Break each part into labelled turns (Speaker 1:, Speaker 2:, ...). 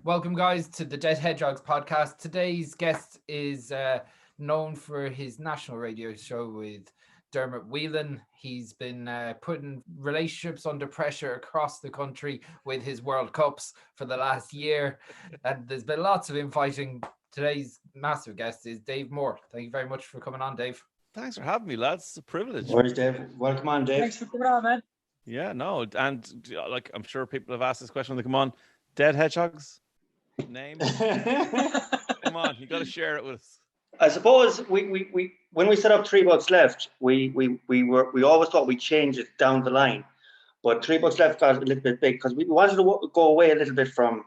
Speaker 1: Welcome, guys, to the Dead Hedgehogs podcast. Today's guest is known for his national radio show with Dermot Whelan. He's been putting relationships under pressure across the country with his World Cups for the last year. And there's been lots of infighting. Today's massive guest is Dave Moore. Thank you very much for coming on, Dave.
Speaker 2: Thanks for having me, lads. It's a privilege.
Speaker 3: Where's Dave? Welcome on, Dave.
Speaker 4: Thanks for coming on, man.
Speaker 2: Yeah, no, and like I'm sure people have asked this question when they come on. Dead Hedgehogs? Name? Come on, you got to share it with us.
Speaker 3: I suppose we when we set up $3 Left, we always thought we'd change it down the line, but $3 Left got a little bit big because we wanted to go away a little bit from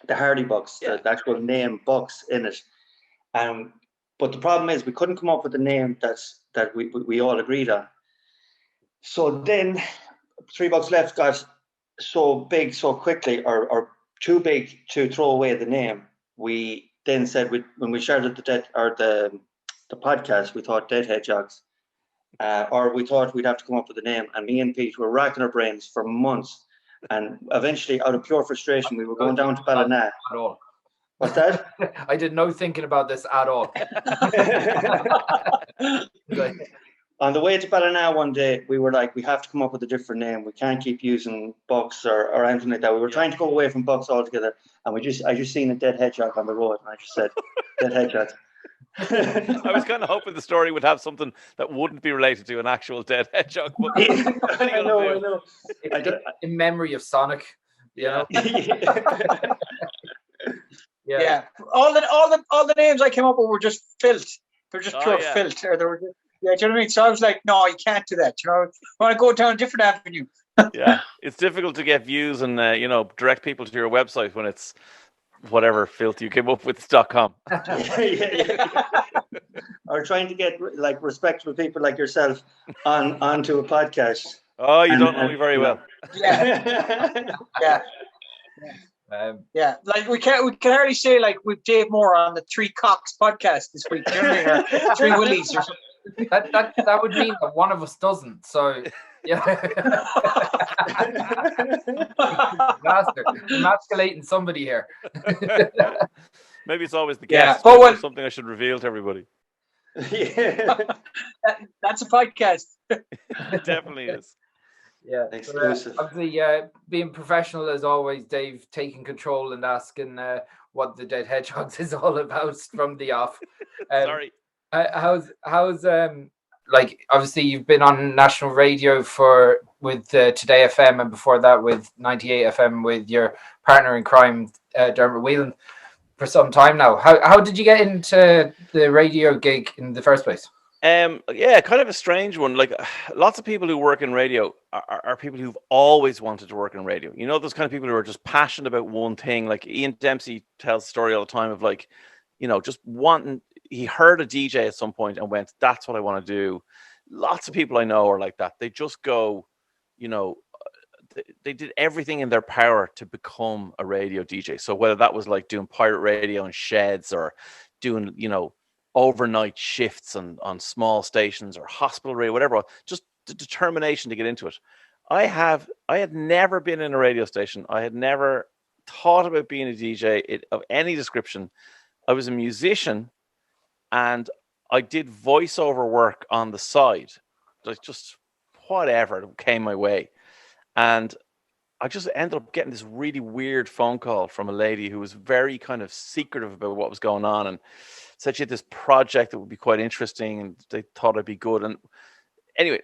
Speaker 3: the Hardy Bucks, the actual name Bucks in it. But the problem is we couldn't come up with a name that we all agreed on. So then $3 Left got so big so quickly, or too big to throw away the name. We then said when we started the podcast, we thought Dead Hedgehogs, or we thought we'd have to come up with a name. And me and Pete were racking our brains for months, and eventually, out of pure frustration, we were going down to Ballina.
Speaker 1: At all.
Speaker 3: What's that?
Speaker 1: I did no thinking about this at all.
Speaker 3: On the way to Ballina one day, we were like, we have to come up with a different name. We can't keep using Bucks or anything like that. We were trying to go away from Bucks altogether. And I just seen a dead hedgehog on the road. And I just said, dead hedgehog.
Speaker 2: I was kind of hoping the story would have something that wouldn't be related to an actual dead hedgehog. But
Speaker 3: I know.
Speaker 1: In memory of Sonic.
Speaker 2: Yeah.
Speaker 4: Yeah. All the names I came up with were just filth. They're just pure filth. Or they were just, do you know what I mean? So I was like, no, you can't do that. You know, I want to go down a different avenue.
Speaker 2: Yeah, it's difficult to get views and direct people to your website when it's whatever filth you came up with .com.
Speaker 3: Or trying to get like respectable people like yourself onto a podcast.
Speaker 2: Oh, you don't know me very well.
Speaker 4: Yeah. Like we can hardly say like we've Dave Moore on the Three Cocks podcast this week, you know what I mean? Or Three Willies or something.
Speaker 1: That would mean that one of us doesn't. So yeah, master emasculating somebody here.
Speaker 2: Maybe it's always the guest.
Speaker 4: But
Speaker 2: something I should reveal to everybody.
Speaker 3: Yeah,
Speaker 4: that's a podcast.
Speaker 2: It definitely is.
Speaker 1: Yeah,
Speaker 3: exclusive.
Speaker 1: Obviously, being professional as always, Dave, taking control and asking what the Dead Hedgehogs is all about from the off.
Speaker 2: Sorry.
Speaker 1: How's like obviously you've been on national radio with Today FM and before that with 98 FM with your partner in crime Dermot Whelan for some time now. How did you get into the radio gig in the first place?
Speaker 2: Kind of a strange one. Like lots of people who work in radio are people who've always wanted to work in radio. You know, those kind of people who are just passionate about one thing. Like Ian Dempsey tells the story all the time of like, just wanting. He heard a DJ at some point and went, "That's what I want to do." Lots of people I know are like that. They just go, they did everything in their power to become a radio DJ. So whether that was like doing pirate radio in sheds or doing, overnight shifts on small stations or hospital radio, whatever, just the determination to get into it. I had never been in a radio station. I had never thought about being a DJ of any description. I was a musician and I did voiceover work on the side, like just whatever came my way. And I just ended up getting this really weird phone call from a lady who was very kind of secretive about what was going on and said she had this project that would be quite interesting and they thought I'd be good. And anyway,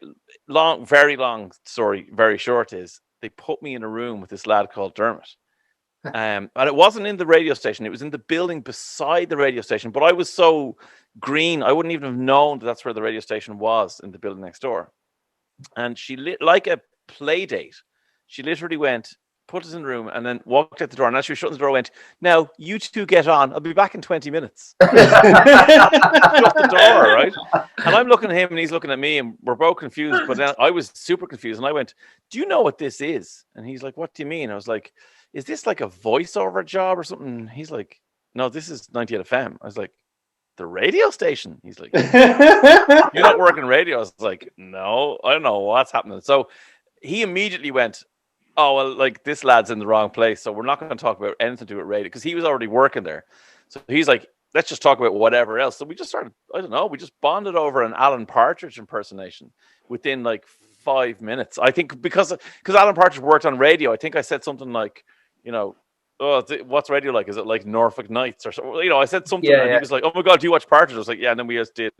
Speaker 2: very long story, very short is they put me in a room with this lad called Dermot. And it wasn't in the radio station. It was in the building beside the radio station. But I was so green, I wouldn't even have known that's where the radio station was, in the building next door. And she like a play date. She literally went, put us in the room, and then walked out the door. And as she was shutting the door, went, "Now you two get on. I'll be back in 20 minutes." Shut the door, right? And I'm looking at him, and he's looking at me, and we're both confused. But then I was super confused, and I went, "Do you know what this is?" And he's like, "What do you mean?" I was like, "Is this like a voiceover job or something?" He's like, "No, this is 98 FM. I was like, "The radio station?" He's like, "You're not working radio?" I was like, "No, I don't know what's happening." So he immediately went, oh, well, like this lad's in the wrong place, so we're not going to talk about anything to do with radio, because he was already working there. So he's like, let's just talk about whatever else. So we just started, I don't know, we just bonded over an Alan Partridge impersonation within like 5 minutes. I think because Alan Partridge worked on radio, I think I said something like, you know, oh, what's radio like? Is it like Norfolk Nights or something? You know, I said something, and he was like, oh my God, do you watch Partridge? I was like, yeah. And then we just did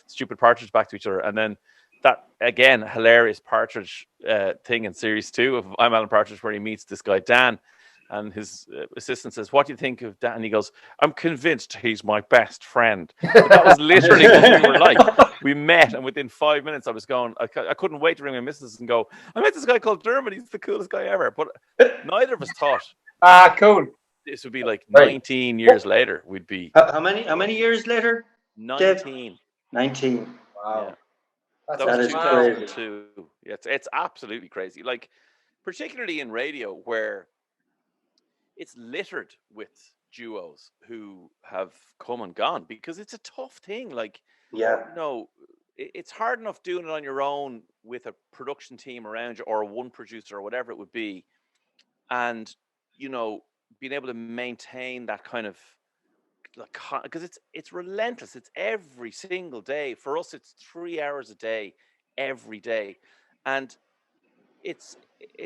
Speaker 2: stupid Partridge back to each other. And then that, again, hilarious Partridge thing in series 2 of I'm Alan Partridge, where he meets this guy, Dan. And his assistant says, what do you think of Dan? And he goes, I'm convinced he's my best friend. But that was literally what we were like. We met, and within 5 minutes, I was going, I couldn't wait to ring my missus and go, I met this guy called Dermot. He's the coolest guy ever. But neither of us thought.
Speaker 4: Cool.
Speaker 2: This would be like 19 years later. We'd be.
Speaker 3: How many years later?
Speaker 2: 19.
Speaker 3: 19.
Speaker 1: Wow.
Speaker 2: Yeah.
Speaker 3: That
Speaker 2: was
Speaker 3: is
Speaker 2: 2002. Yeah, it's absolutely crazy. Like, particularly in radio, where it's littered with duos who have come and gone, because it's a tough thing. Like,
Speaker 3: yeah,
Speaker 2: you know, it's hard enough doing it on your own with a production team around you, or one producer, or whatever it would be. And, you know, being able to maintain that kind of, like, because it's relentless. It's every single day. For us, it's 3 hours a day, every day. And it's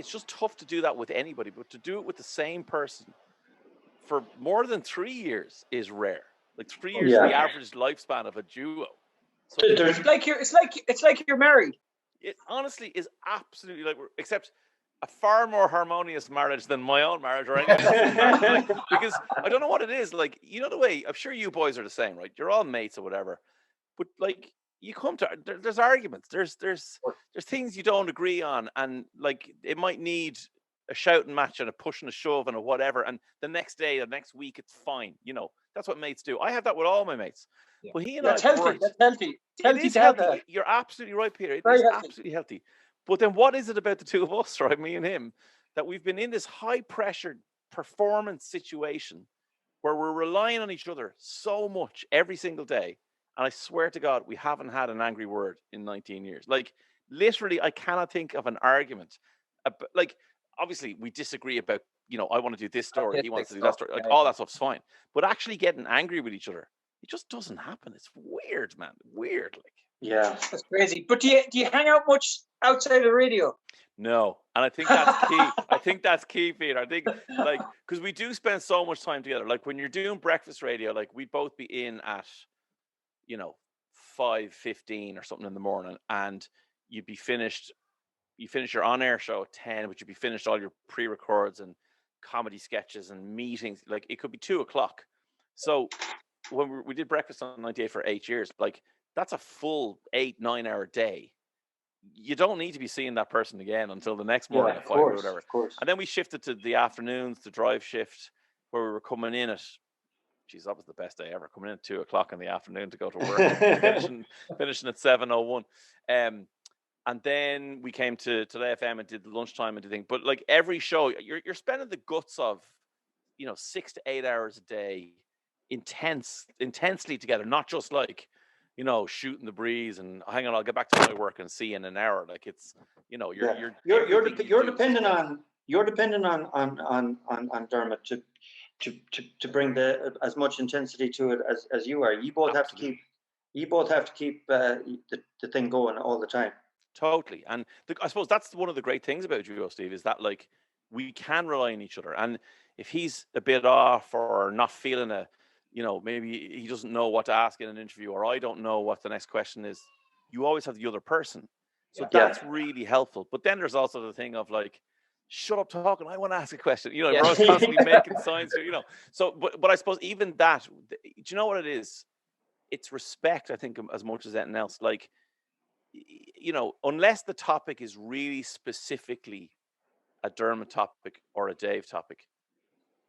Speaker 2: just tough to do that with anybody, but to do it with the same person for more than 3 years is rare. Like 3 years is the average lifespan of a duo. So
Speaker 4: it's like you're married.
Speaker 2: It honestly is absolutely like, except a far more harmonious marriage than my own marriage or anything else. Like, because I don't know what it is. Like, you know, the way, I'm sure you boys are the same, right? You're all mates or whatever, but like, you come to, there's arguments, there's things you don't agree on, and like, it might need a shouting match and a push and a shove and a whatever, and the next day, the next week, it's fine. You know, that's what mates do. I have that with all my mates.
Speaker 1: Yeah.
Speaker 2: But he and
Speaker 4: That's
Speaker 2: I
Speaker 4: healthy.
Speaker 2: worked.
Speaker 4: That's healthy.
Speaker 2: It is
Speaker 4: to have
Speaker 2: healthy.
Speaker 4: that.
Speaker 2: You're absolutely right, Peter. It
Speaker 4: Very
Speaker 2: is
Speaker 4: healthy.
Speaker 2: absolutely healthy. But then what is it about the two of us, right, me and him, that we've been in this high-pressure performance situation where we're relying on each other so much every single day, and I swear to God, we haven't had an angry word in 19 years. Like, literally, I cannot think of an argument. Like, obviously, we disagree about, you know, I want to do this story, he wants to do that story. Like, all that stuff's fine. But actually getting angry with each other, it just doesn't happen. It's weird, man. Weird, like.
Speaker 3: Yeah,
Speaker 4: that's crazy. But do you hang out much outside of the radio?
Speaker 2: No, and I think that's key. I think that's key, Peter. I think, like, because we do spend so much time together. Like, when you're doing breakfast radio, like, we'd both be in at, you know, 5:15 or something in the morning, and you'd be finished. You finish your on-air show at 10, but you'd be finished all your pre-records and comedy sketches and meetings. Like, it could be 2:00. So when we did breakfast on 98 for 8 years, like, that's a full 8-9 hour day. You don't need to be seeing that person again until the next morning at 5 or whatever.
Speaker 3: Of course.
Speaker 2: And then we shifted to the afternoons, the drive shift, where we were coming in at, geez, that was the best day ever, coming in at 2:00 in the afternoon to go to work, finishing at 7:01. And then we came to FM and did the lunchtime and the thing. But like, every show, you're spending the guts of, you know, 6 to 8 hours a day, intensely together, not just like, you know, shooting the breeze and hang on, I'll get back to my work and see you in an hour. Like, it's, you know, you're
Speaker 3: dependent on Dermot to bring as much intensity to it as you are. You both
Speaker 2: Absolutely.
Speaker 3: have to keep the thing going all the time.
Speaker 2: Totally. And I suppose that's one of the great things about duo, Steve, is that, like, we can rely on each other. And if he's a bit off or not feeling you know, maybe he doesn't know what to ask in an interview, or I don't know what the next question is, you always have the other person. So that's really helpful. But then there's also the thing of, like, shut up talking, I want to ask a question. You know, we're always constantly making signs, you know. So, but I suppose even that, do you know what it is? It's respect, I think, as much as anything else. Like, you know, unless the topic is really specifically a Dermot topic or a Dave topic,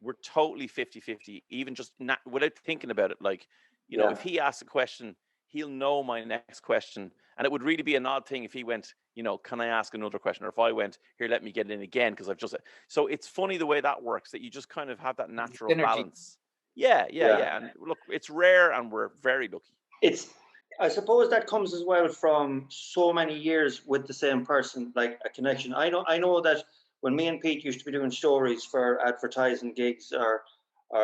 Speaker 2: we're totally 50-50, even just not without thinking about it. Like, you know, if he asks a question, he'll know my next question. And it would really be an odd thing if he went, you know, can I ask another question? Or if I went, here, let me get in again, because I've just... So it's funny the way that works, that you just kind of have that natural balance. Yeah. And look, it's rare, and we're very lucky.
Speaker 3: I suppose that comes as well from so many years with the same person, like a connection. I know that when me and Pete used to be doing stories for advertising gigs or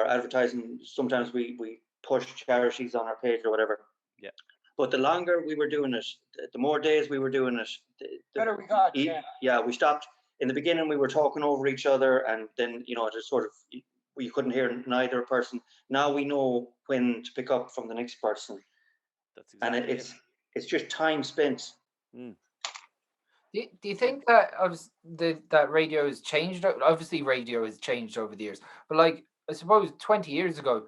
Speaker 3: advertising, sometimes we push charities on our page or whatever.
Speaker 2: Yeah.
Speaker 3: But the longer we were doing it, the more days we were doing it, the
Speaker 4: better we got.
Speaker 3: Yeah, we stopped. In the beginning, we were talking over each other, and then just sort of we couldn't hear neither person. Now we know when to pick up from the next person.
Speaker 2: That's exactly
Speaker 3: and it's just time spent.
Speaker 2: Mm.
Speaker 1: Do you think that that radio has changed? Obviously, radio has changed over the years, but like I suppose 20 years ago,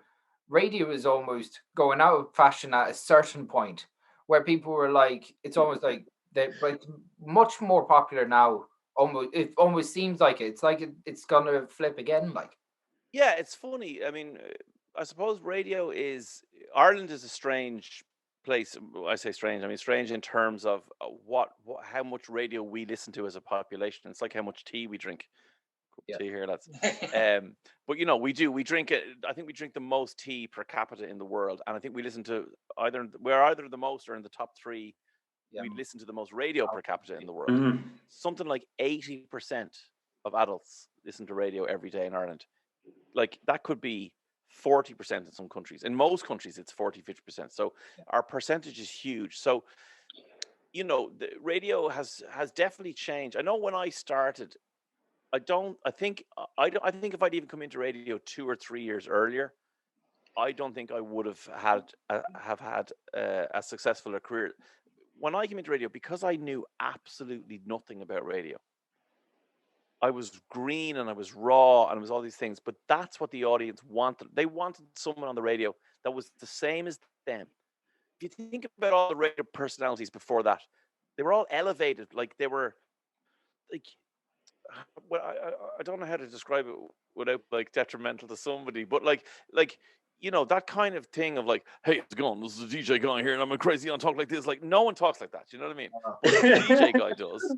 Speaker 1: radio was almost going out of fashion at a certain point, where people were like, it's almost like but it's much more popular now. It almost seems like it. It's like it's gonna flip again. Like,
Speaker 2: yeah, it's funny. I mean, I suppose Ireland is a strange place. I say strange. I mean strange in terms of how much radio we listen to as a population. It's like how much tea we drink.
Speaker 1: Yeah.
Speaker 2: Tea here, lads. But we drink it. I think we drink the most tea per capita in the world, and I think we listen to we're either the most or in the top 3.
Speaker 1: yeah.
Speaker 2: We listen to the most radio per capita in the world.
Speaker 3: Mhm.
Speaker 2: Something like 80% of adults listen to radio every day in Ireland. Like that could be 40% in some countries. In most countries, it's 40-50%. So our percentage is huge. So, the radio has definitely changed. I know when I started, I think if I'd even come into radio 2 or 3 years earlier, I don't think I would have had a successful a career. When I came into radio, because I knew absolutely nothing about radio, I was green and I was raw and it was all these things, but that's what the audience wanted. They wanted someone on the radio that was the same as them. If you think about all the radio personalities before that, they were all elevated. Like they were like, well, I don't know how to describe it without like detrimental to somebody, but like that kind of thing of like, hey, how's it going? This is the DJ guy here, and I'm a crazy on talk like this. Like no one talks like that. You know what I mean? But the DJ guy does.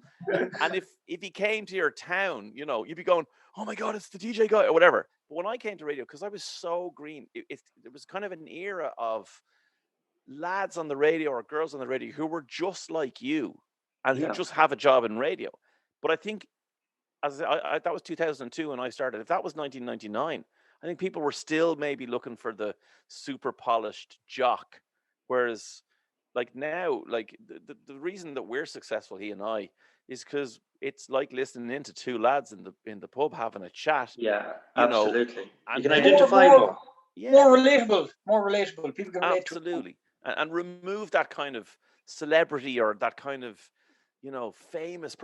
Speaker 2: And if he came to your town, you'd be going, oh my God, it's the DJ guy or whatever. But when I came to radio, because I was so green, it was kind of an era of lads on the radio or girls on the radio who were just like you and who just have a job in radio. But I think that was 2002 when I started. If that was 1999, I think people were still maybe looking for the super polished jock. Whereas like now, like the reason that we're successful, he and I, is because it's like listening into 2 lads in the pub having a chat.
Speaker 3: Yeah, absolutely. You can
Speaker 2: then,
Speaker 3: identify more.
Speaker 2: Yeah,
Speaker 4: more relatable. People can relate to it.
Speaker 2: absolutely, and remove that kind of celebrity or that kind of famous.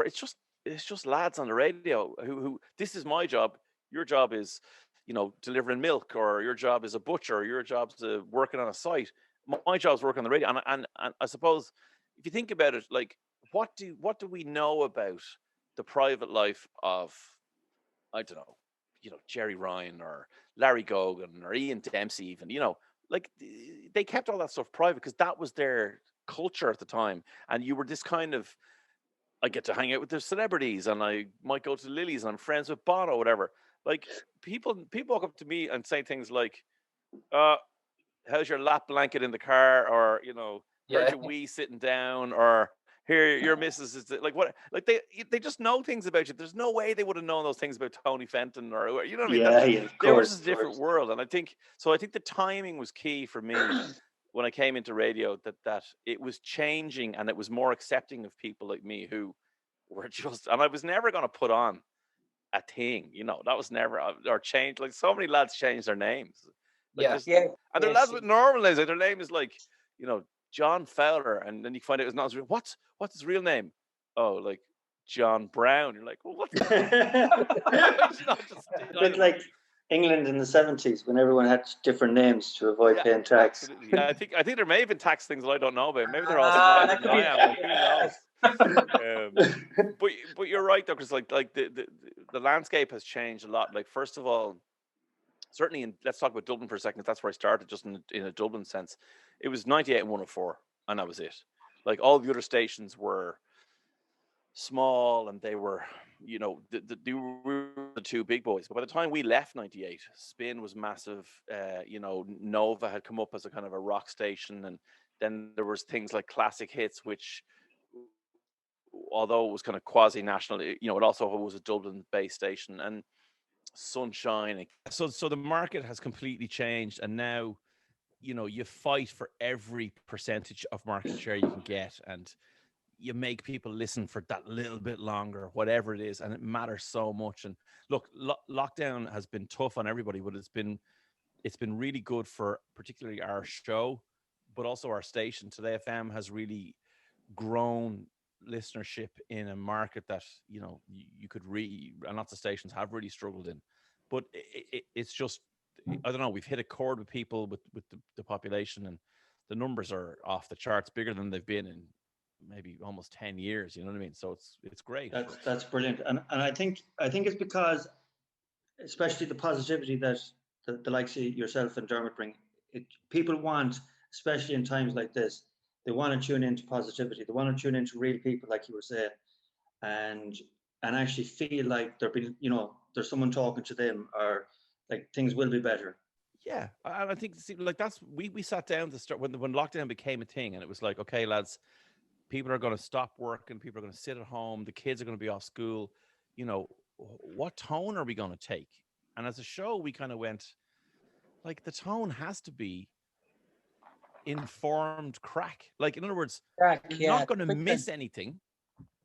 Speaker 2: It's just lads on the radio who this is my job. Your job is delivering milk, or your job is a butcher, or your job's working on a site. My job's working on the radio, and I suppose if you think about it, like what do we know about the private life of, I don't know, Jerry Ryan or Larry Gogan or Ian Dempsey, even, like they kept all that stuff private because that was their culture at the time, and you were this kind of, I get to hang out with the celebrities, and I might go to Lily's, and I'm friends with Bono, or whatever. Like people walk up to me and say things like, how's your lap blanket in the car, or heard your wee sitting down, or here your missus is like what, like they just know things about you. There's no way they would have known those things about Tony Fenton, or you know what I mean? There was a different world, and I think the timing was key for me when I came into radio, that it was changing and it was more accepting of people like me who were just, and I was never going to put on a thing, that was never, or change. Like so many lads changed their names. Like and they're lads with normal names. Like their name is like, John Fowler, and then you find out it's not his real. What's his real name? Oh, like John Brown. You're like, well, what's
Speaker 3: It's like England in the 70s when everyone had different names to avoid paying tax.
Speaker 2: Absolutely. Yeah, I think there may have been tax things that I don't know about. Maybe they're all smarter than I am. Like, who knows? But you're right though, because like the landscape has changed a lot. Like first of all, certainly let's talk about Dublin for a second. That's where I started, just in a Dublin sense. It was 98 and 104, and that was it. Like all the other stations were small, and they were, they were the 2 big boys. But by the time we left 98, Spin was massive. Nova had come up as a kind of a rock station, and then there was things like Classic Hits, which although it was kind of quasi-national, it also was a Dublin-based station, and Sunshine. So the market has completely changed, and now, you fight for every percentage of market share you can get, and you make people listen for that little bit longer, whatever it is, and it matters so much. And look, lockdown has been tough on everybody, but it's been really good for particularly our show, but also our station. Today FM has really grown listenership in a market that you could and lots of stations have really struggled in. But it's just, I don't know, we've hit a chord with people, with the population, and the numbers are off the charts, bigger than they've been in maybe almost 10 years. You know what I mean? So it's great.
Speaker 3: That's brilliant. And I think it's because, especially the positivity that the likes of yourself and Dermot bring, people want, especially in times like this, they want to tune into positivity. They want to tune into real people, like you were saying, and actually feel like there's someone talking to them, or like things will be better.
Speaker 2: Yeah, and I think, like, that's we sat down to start when lockdown became a thing, and it was like, okay, lads, people are going to stop working, people are going to sit at home, the kids are going to be off school. What tone are we going to take? And as a show, we kind of went, like, the tone has to be informed crack. Like, in other words, you're not going to miss anything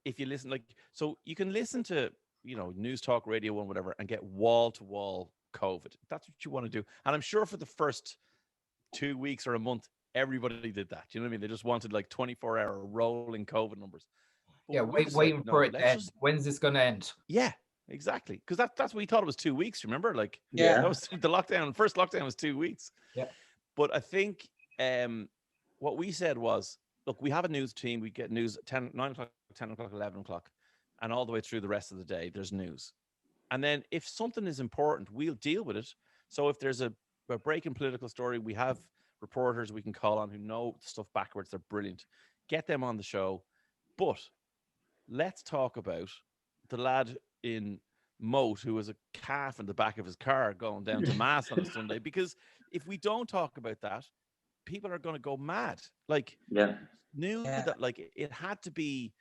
Speaker 2: if you listen. Like, so you can listen to News Talk Radio 1, whatever, and get wall to wall COVID. That's what you want to do. And I'm sure for the first 2 weeks or a month, everybody did that. You know what I mean? They just wanted like 24-hour rolling COVID numbers.
Speaker 1: But waiting for it to end. When's this going to end?
Speaker 2: Yeah, exactly. Because that's what we thought it was 2 weeks. Remember? Like,
Speaker 3: yeah,
Speaker 2: that was the lockdown. First lockdown was 2 weeks.
Speaker 1: Yeah.
Speaker 2: But I think what we said was, look, we have a news team. We get news 9 o'clock, 10 o'clock, 11 o'clock, and all the way through the rest of the day, there's news. And then if something is important, we'll deal with it. So if there's a breaking political story, we have reporters we can call on who know stuff backwards. They're brilliant. Get them on the show. But let's talk about the lad in Moat who was a calf in the back of his car going down to Mass on a Sunday. Because if we don't talk about that, people are going to go mad. Like, knew that, like, it had to be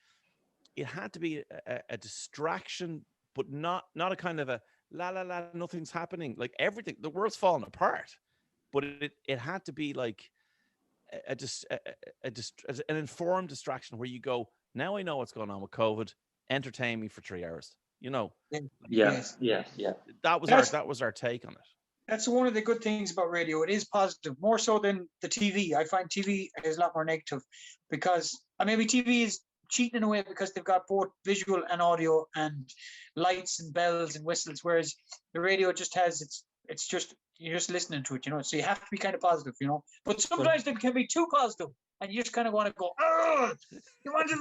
Speaker 2: a distraction, but not a kind of a la la la, nothing's happening. Like, everything, the world's falling apart. But it had to be like an informed distraction where you go, now I know what's going on with COVID. Entertain me for 3 hours.
Speaker 3: Yeah.
Speaker 2: That was our take on it.
Speaker 4: That's one of the good things about radio. It is positive, more so than the TV. I find TV is a lot more negative, because maybe TV is cheating in a way because they've got both visual and audio and lights and bells and whistles, whereas the radio just has it's just, you're just listening to it, so you have to be kind of positive, but sometimes they can be too positive and you just kind of want to go, you want to,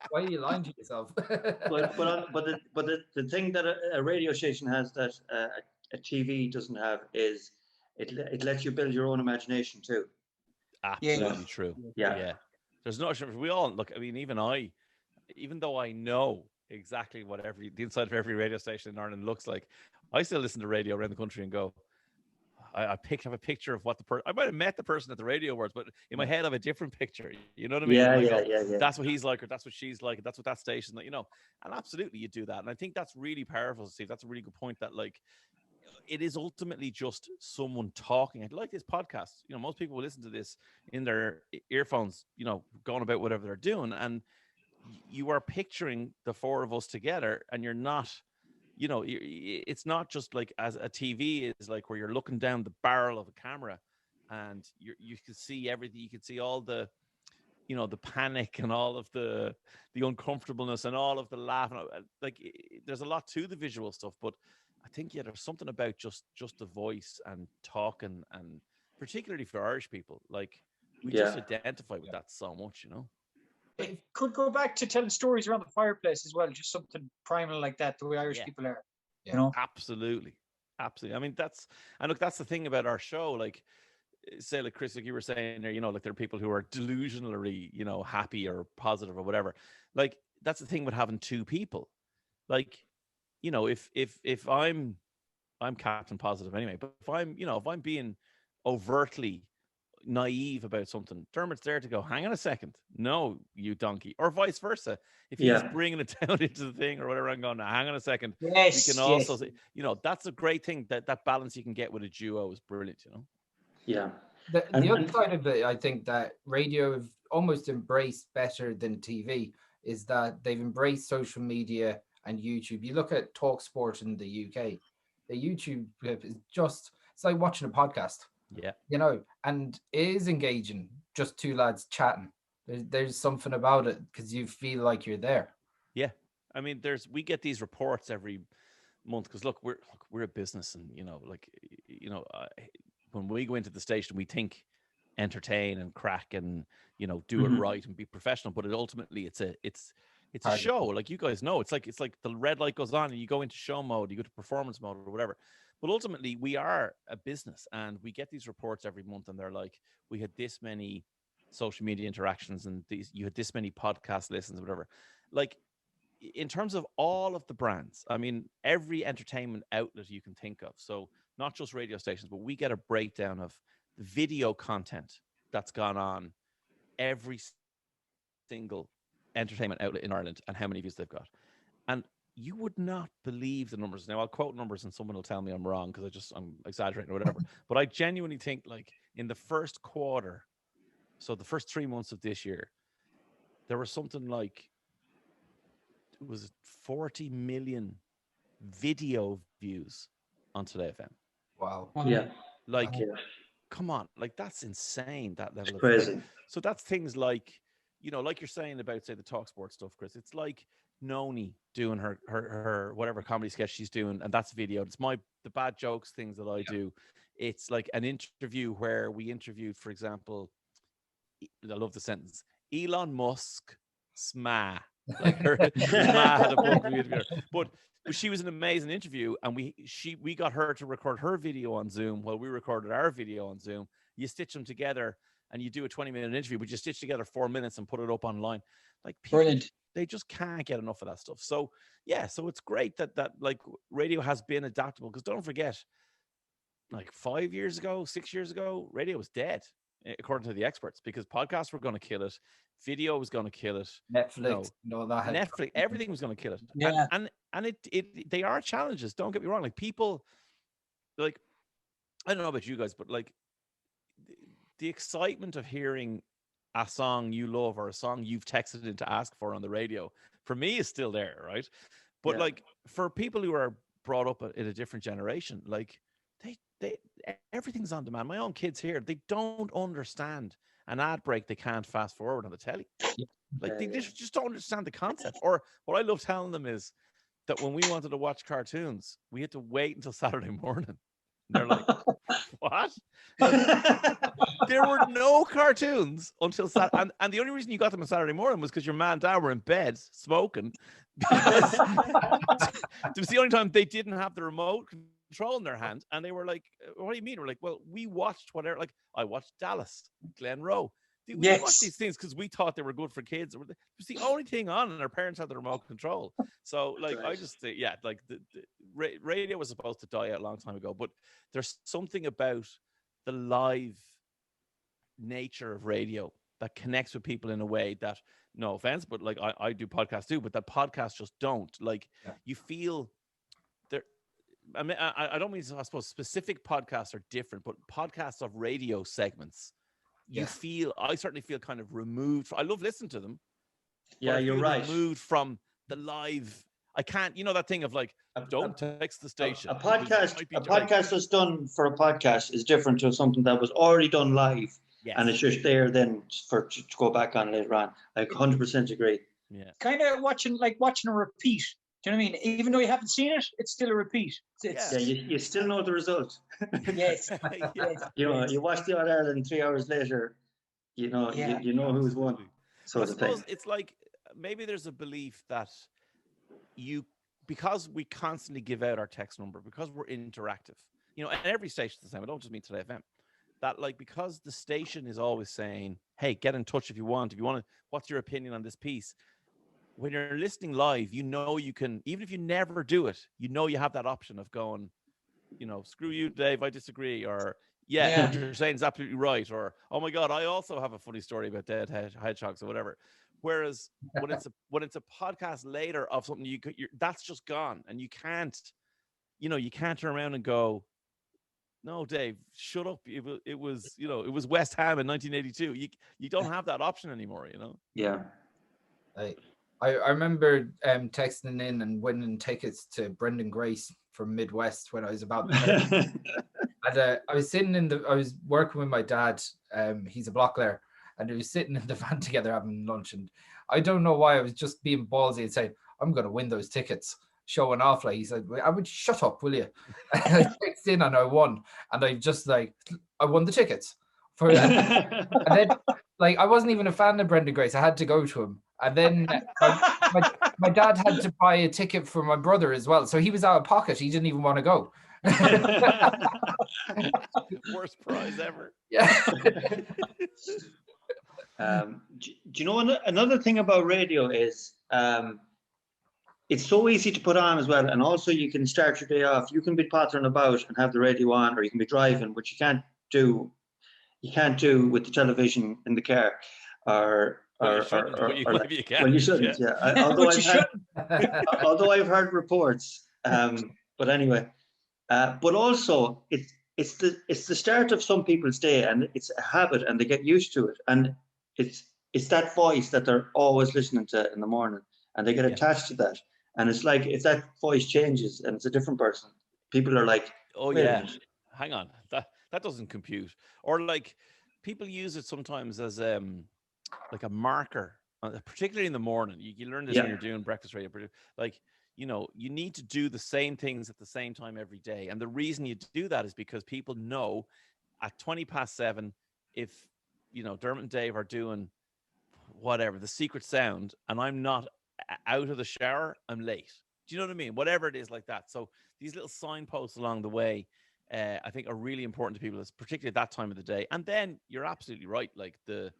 Speaker 1: why are you lying to yourself?
Speaker 3: but the thing that a radio station has that a TV doesn't have is it lets you build your own imagination too.
Speaker 2: Absolutely true. Yeah. There's no, we all look. I mean, even though I know exactly what the inside of every radio station in Ireland looks like, I still listen to radio around the country and go, I picked up a picture of what I might have met the person at the Radio Awards, but in my head I have a different picture. You know what I mean?
Speaker 3: Yeah.
Speaker 2: That's what he's like, or that's what she's like, that's what that station, like, and absolutely you do that. And I think that's really powerful, Steve. That's a really good point, that, like, it is ultimately just someone talking. I like this podcast. Most people will listen to this in their earphones, going about whatever they're doing. And you are picturing the four of us together, and you're not, it's not just like as a TV is like, where you're looking down the barrel of a camera and you can see everything. You can see all the, the panic and all of the uncomfortableness and all of the laughing. Like, there's a lot to the visual stuff, but I think, there's something about just the voice and talking, and particularly for Irish people, like, we just identify with that so much,
Speaker 4: It could go back to telling stories around the fireplace as well, just something primal like that, the way Irish people are.
Speaker 2: Absolutely. I mean, that's the thing about our show. Like, say, like Chris, like you were saying there, like, there are people who are delusionally, happy or positive or whatever. Like, that's the thing with having two people. Like, if I'm Captain Positive anyway, but if I'm being overtly, naive about something, Dermot's there to go, hang on a second, no, you donkey, or vice versa. If he's
Speaker 3: Yeah.
Speaker 2: bringing it down into the thing or whatever, I'm going, now, hang on a second.
Speaker 4: Yes,
Speaker 2: We can also
Speaker 4: yes.
Speaker 2: say, you know, that's a great thing. That balance you can get with a duo is brilliant, you know.
Speaker 3: Yeah.
Speaker 1: The other side of it, I think that radio have almost embraced better than TV is that they've embraced social media and YouTube. You look at Talk Sport in the UK, the YouTube is just, it's like watching a podcast,
Speaker 2: Yeah.
Speaker 1: you know, and it is engaging, just two lads chatting. There's something about it because you feel like you're there.
Speaker 2: Yeah. I mean, we get these reports every month because look, we're a business, and you know, like, you know, when we go into the station, we think entertain and crack and, you know, do it right and be professional, but ultimately it's a show. Like you guys know, it's like the red light goes on and you go into show mode, you go to performance mode or whatever. But ultimately we are a business, and we get these reports every month, and they're like, we had this many social media interactions, and you had this many podcast listens, whatever. Like, in terms of all of the brands, I mean, every entertainment outlet you can think of. So not just radio stations, but we get a breakdown of the video content that's gone on every single entertainment outlet in Ireland and how many views they've got. And you would not believe the numbers. Now, I'll quote numbers and someone will tell me I'm wrong because I'm exaggerating or whatever. But I genuinely think, like, in the first quarter, so the first 3 months of this year, there was something like, it was 40 million video views on Today FM.
Speaker 1: Wow.
Speaker 3: Yeah.
Speaker 2: Like,
Speaker 3: Yeah.
Speaker 2: come on, like, that's insane, that level
Speaker 3: It's
Speaker 2: of
Speaker 3: crazy.
Speaker 2: like, so that's things like, you know, like you're saying about, say, the Talk Sport stuff, Chris. It's like Noni doing her whatever comedy sketch she's doing, and that's video. It's the bad jokes things that I do. It's like an interview where we interviewed, for example, I love the sentence, Elon Musk SMA. Like her SMA had a book we interviewed her. But she was an amazing interview, and we got her to record her video on Zoom while we recorded our video on Zoom. You stitch them together and you do a 20-minute interview, but you stitch together 4 minutes and put it up online. Like, people,
Speaker 4: Brilliant.
Speaker 2: they just can't get enough of that stuff. So yeah, so it's great that like radio has been adaptable, because don't forget, like 5 years ago, 6 years ago, radio was dead, according to the experts, because podcasts were going to kill it, video was going to kill it,
Speaker 1: Netflix, all that.
Speaker 2: Netflix, everything was going to kill it.
Speaker 4: Yeah.
Speaker 2: And they are challenges. Don't get me wrong. Like, people, like, I don't know about you guys, but like the excitement of hearing a song you love or a song you've texted in to ask for on the radio, for me, is still there, right? But like, for people who are brought up in a different generation, like, they everything's on demand. My own kids here, they don't understand an ad break they can't fast forward on the telly. Like, they just don't understand the concept. Or what I love telling them is that when we wanted to watch cartoons, we had to wait until Saturday morning. And they're like, what? There were no cartoons until Saturday. And the only reason you got them on Saturday morning was because your man and dad were in bed smoking. Because it was the only time they didn't have the remote control in their hand. And they were like, what do you mean? We're like, well, we watched whatever. Like, I watched Dallas, Glen Rowe. We watched these things because we thought they were good for kids. It was the only thing on, and our parents had the remote control. So, like, I just think, yeah, like, the radio was supposed to die out a long time ago, but there's something about the live nature of radio that connects with people in a way that, no offense, but like, I do podcasts too, but that podcasts just don't. Like, you feel there. I mean, I don't mean, I suppose specific podcasts are different, but podcasts of radio segments, I certainly feel kind of removed. I love listening to them.
Speaker 3: Yeah, you're right.
Speaker 2: Removed from the live. I can't, you know, that thing of like, don't text the station.
Speaker 3: A podcast that's done for a podcast is different to something that was already done live. Yes. And it's just there then to go back on later on. Like, 100% agree.
Speaker 2: Yeah.
Speaker 4: Kind of watching a repeat. Do you know what I mean? Even though you haven't seen it, it's still a repeat.
Speaker 3: You still know the result.
Speaker 4: Yes.
Speaker 3: You know, you watch the All-Ireland 3 hours later, you know, you know who's won. So
Speaker 2: I suppose it's like, maybe there's a belief that because we constantly give out our text number, because we're interactive, you know, and every station's the same. I don't just mean Today FM. That, like, because the station is always saying, hey, get in touch if you want to, what's your opinion on this piece? When you're listening live, you know, you can, even if you never do it, you know, you have that option of going, you know, screw you, Dave, I disagree, or Yeah,
Speaker 4: Yeah.
Speaker 2: what you're saying is absolutely right. Or, oh my God, I also have a funny story about dead hedgehogs or whatever. Whereas when it's a podcast later of something that's just gone, and you can't turn around and go, no, Dave, shut up. It was West Ham in 1982. You don't have that option anymore.
Speaker 3: Yeah.
Speaker 1: I remember texting in and winning tickets to Brendan Grace from Midwest when I was about 13. And I was working with my dad. He's a bricklayer, and we were sitting in the van together having lunch. And I don't know why I was just being ballsy and saying, "I'm going to win those tickets," showing off. Like, he said, "I would shut up, will you?" And I texted in and I won, and I just I won the tickets for, and then I wasn't even a fan of Brendan Grace. I had to go to him, and then my dad had to buy a ticket for my brother as well, so he was out of pocket. He didn't even want to go.
Speaker 2: Worst prize ever.
Speaker 1: Yeah.
Speaker 3: Do you know another thing about radio is it's so easy to put on as well, and also you can start your day off. You can be pottering about and have the radio on, or you can be driving, which you can't do. You can't do with the television in the car,
Speaker 2: Well, you can.
Speaker 3: Well, you shouldn't. Yeah. Although I've heard reports. But anyway, but also it's the start of some people's day, and it's a habit, and they get used to it, and it's that voice that they're always listening to in the morning, and they get attached to that. And it's like, if that voice changes and it's a different person, people are like,
Speaker 2: oh yeah, hang on, that doesn't compute. Or people use it sometimes as like a marker, particularly in the morning. You learn this when you're doing breakfast radio. You need to do the same things at the same time every day. And the reason you do that is because people know at 7:20, if Dermot and Dave are doing whatever, the secret sound, and I'm not out of the shower, I'm late. Do you know what I mean? Whatever it is like that. So these little signposts along the way, I think, are really important to people, particularly at that time of the day. And then you're absolutely right. Like the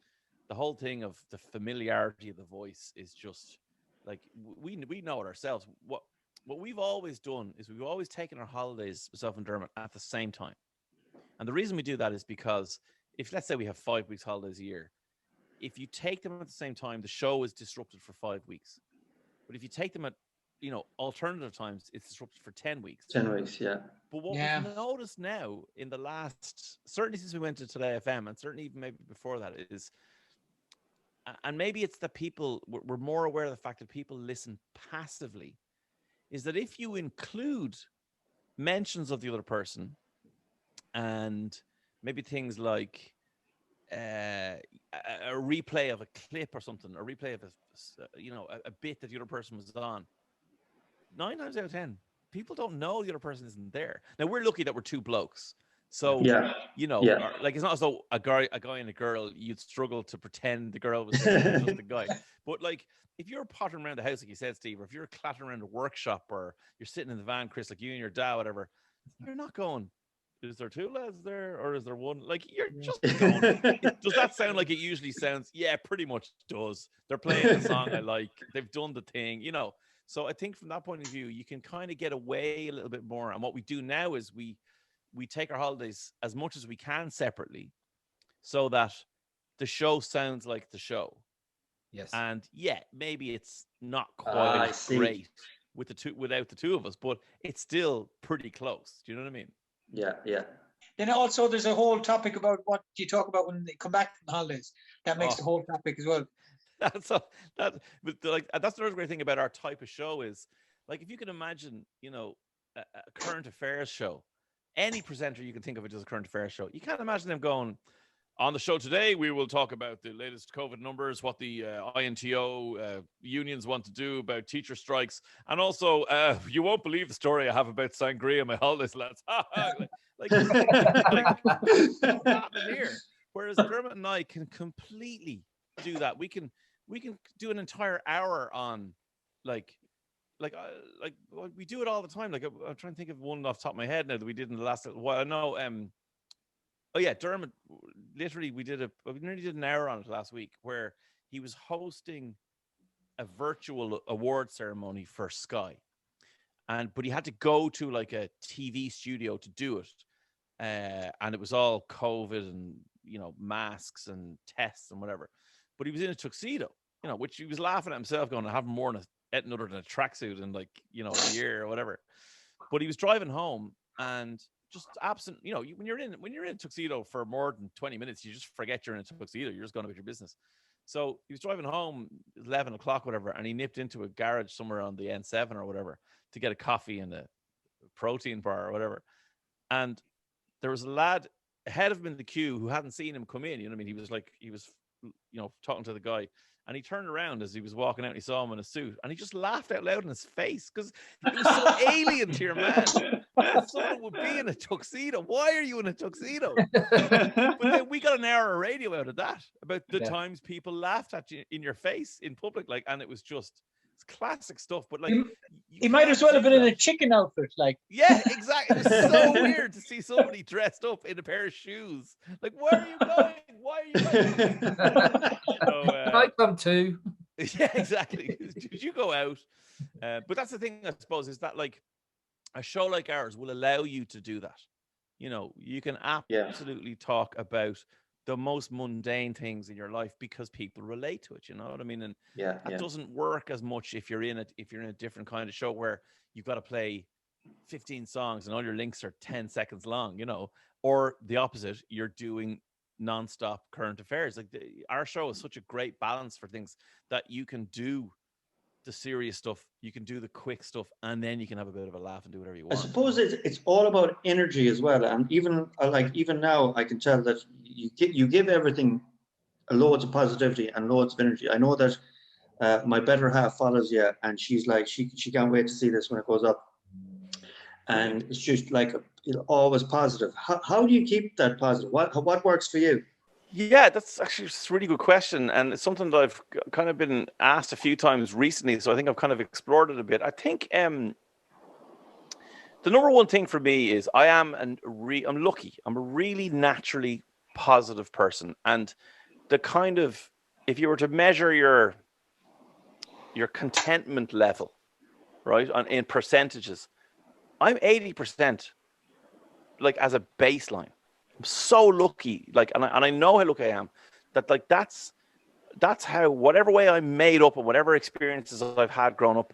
Speaker 2: whole thing of the familiarity of the voice is just we know it ourselves. What we've always done is we've always taken our holidays, myself and Dermot, at the same time. And the reason we do that is because if, let's say, we have 5 weeks holidays a year, if you take them at the same time, the show is disrupted for 5 weeks. But if you take them at, alternative times, it's disrupted for 10 weeks.
Speaker 3: 10 weeks, yeah.
Speaker 2: But what we've noticed now in the last, certainly since we went to Today FM, and certainly even maybe before that, is, and maybe it's that we're more aware of the fact that people listen passively, is that if you include mentions of the other person and maybe things like a replay of a clip or something, a replay of a bit that the other person was on, 9 times out of 10, people don't know the other person isn't there. Now, we're lucky that we're two blokes. So, it's not as though a guy and a girl, you'd struggle to pretend the girl was there, just the guy. But if you're pottering around the house, like you said, Steve, or if you're clattering around a workshop, or you're sitting in the van, Chris, like you and your dad, whatever, you're not going, is there two lads there, or is there one? You're just going, does that sound like it usually sounds? Yeah, pretty much does. They're playing the song I like. They've done the thing, So I think from that point of view, you can kind of get away a little bit more. And what we do now is we take our holidays as much as we can separately, so that the show sounds like the show.
Speaker 1: Yes.
Speaker 2: And maybe it's not quite great without the two of us, but it's still pretty close. Do you know what I mean?
Speaker 3: Yeah.
Speaker 4: Then also there's a whole topic about what you talk about when they come back from the holidays. That makes the whole topic as well.
Speaker 2: That's another great thing about our type of show is, if you can imagine, a current affairs show, any presenter you can think of it as a current affairs show. You can't imagine them going, on the show today, we will talk about the latest COVID numbers, what the INTO unions want to do about teacher strikes, and also, you won't believe the story I have about sangria on my holidays, lads. What's happening here? Whereas Dermot and I can completely do that. We can do an entire hour on we do it all the time. I'm trying to think of one off the top of my head now that we did in the last while. I know. Oh yeah, Dermot. Literally, we nearly did an hour on it last week, where he was hosting a virtual award ceremony for Sky, but he had to go to a TV studio to do it. and it was all COVID and, you know, masks and tests and whatever. But he was in a tuxedo, you know, which he was laughing at himself, going, I haven't worn anything other than a tracksuit in like, you know, a year or whatever. But he was driving home and just absent. You know, when you're in a tuxedo for more than 20 minutes, you just forget you're in a tuxedo. You're just going about your business. So he was driving home 11 o'clock, whatever, and he nipped into a garage somewhere on the N7 or whatever to get a coffee and a protein bar or whatever. And there was a lad ahead of him in the queue who hadn't seen him come in. You know what I mean? He was, you know, talking to the guy, and he turned around as he was walking out and he saw him in a suit, and he just laughed out loud in his face because it was so alien to your man. Someone would be in a tuxedo. Why are you in a tuxedo? But then we got an hour of radio out of that about the times people laughed at you in your face in public, like, and it was just, it's classic stuff. But like,
Speaker 4: he might as well have been in a chicken outfit, like.
Speaker 2: Yeah, exactly. It was so weird to see somebody dressed up in a pair of shoes. Like, where are you going? Why are you going?
Speaker 1: I come too.
Speaker 2: Yeah, exactly. Did you go out? But that's the thing, I suppose, is that like a show like ours will allow you to do that. You know, you can absolutely talk about the most mundane things in your life because people relate to it. You know what I mean? And that doesn't work as much if you're in a different kind of show where you've got to play 15 songs and all your links are 10 seconds long, you know, or the opposite, you're doing nonstop current affairs. Like our show is such a great balance for things that you can do the serious stuff, you can do the quick stuff, and then you can have a bit of a laugh and do whatever you want.
Speaker 3: I suppose it's all about energy as well. And even now, I can tell that you give everything loads of positivity and loads of energy. I know that my better half follows you, and she's like, she can't wait to see this when it goes up. And it's just like always positive. How do you keep that positive? What works for you?
Speaker 2: Yeah, that's actually a really good question. And it's something that I've kind of been asked a few times recently. So I think I've kind of explored it a bit. I think the number one thing for me is I'm lucky. I'm a really naturally positive person. And the kind of, if you were to measure your contentment level, right, in percentages, I'm 80%, like, as a baseline. I'm so lucky, like, and I know how lucky I am, that like that's how, whatever way I'm made up and whatever experiences I've had growing up,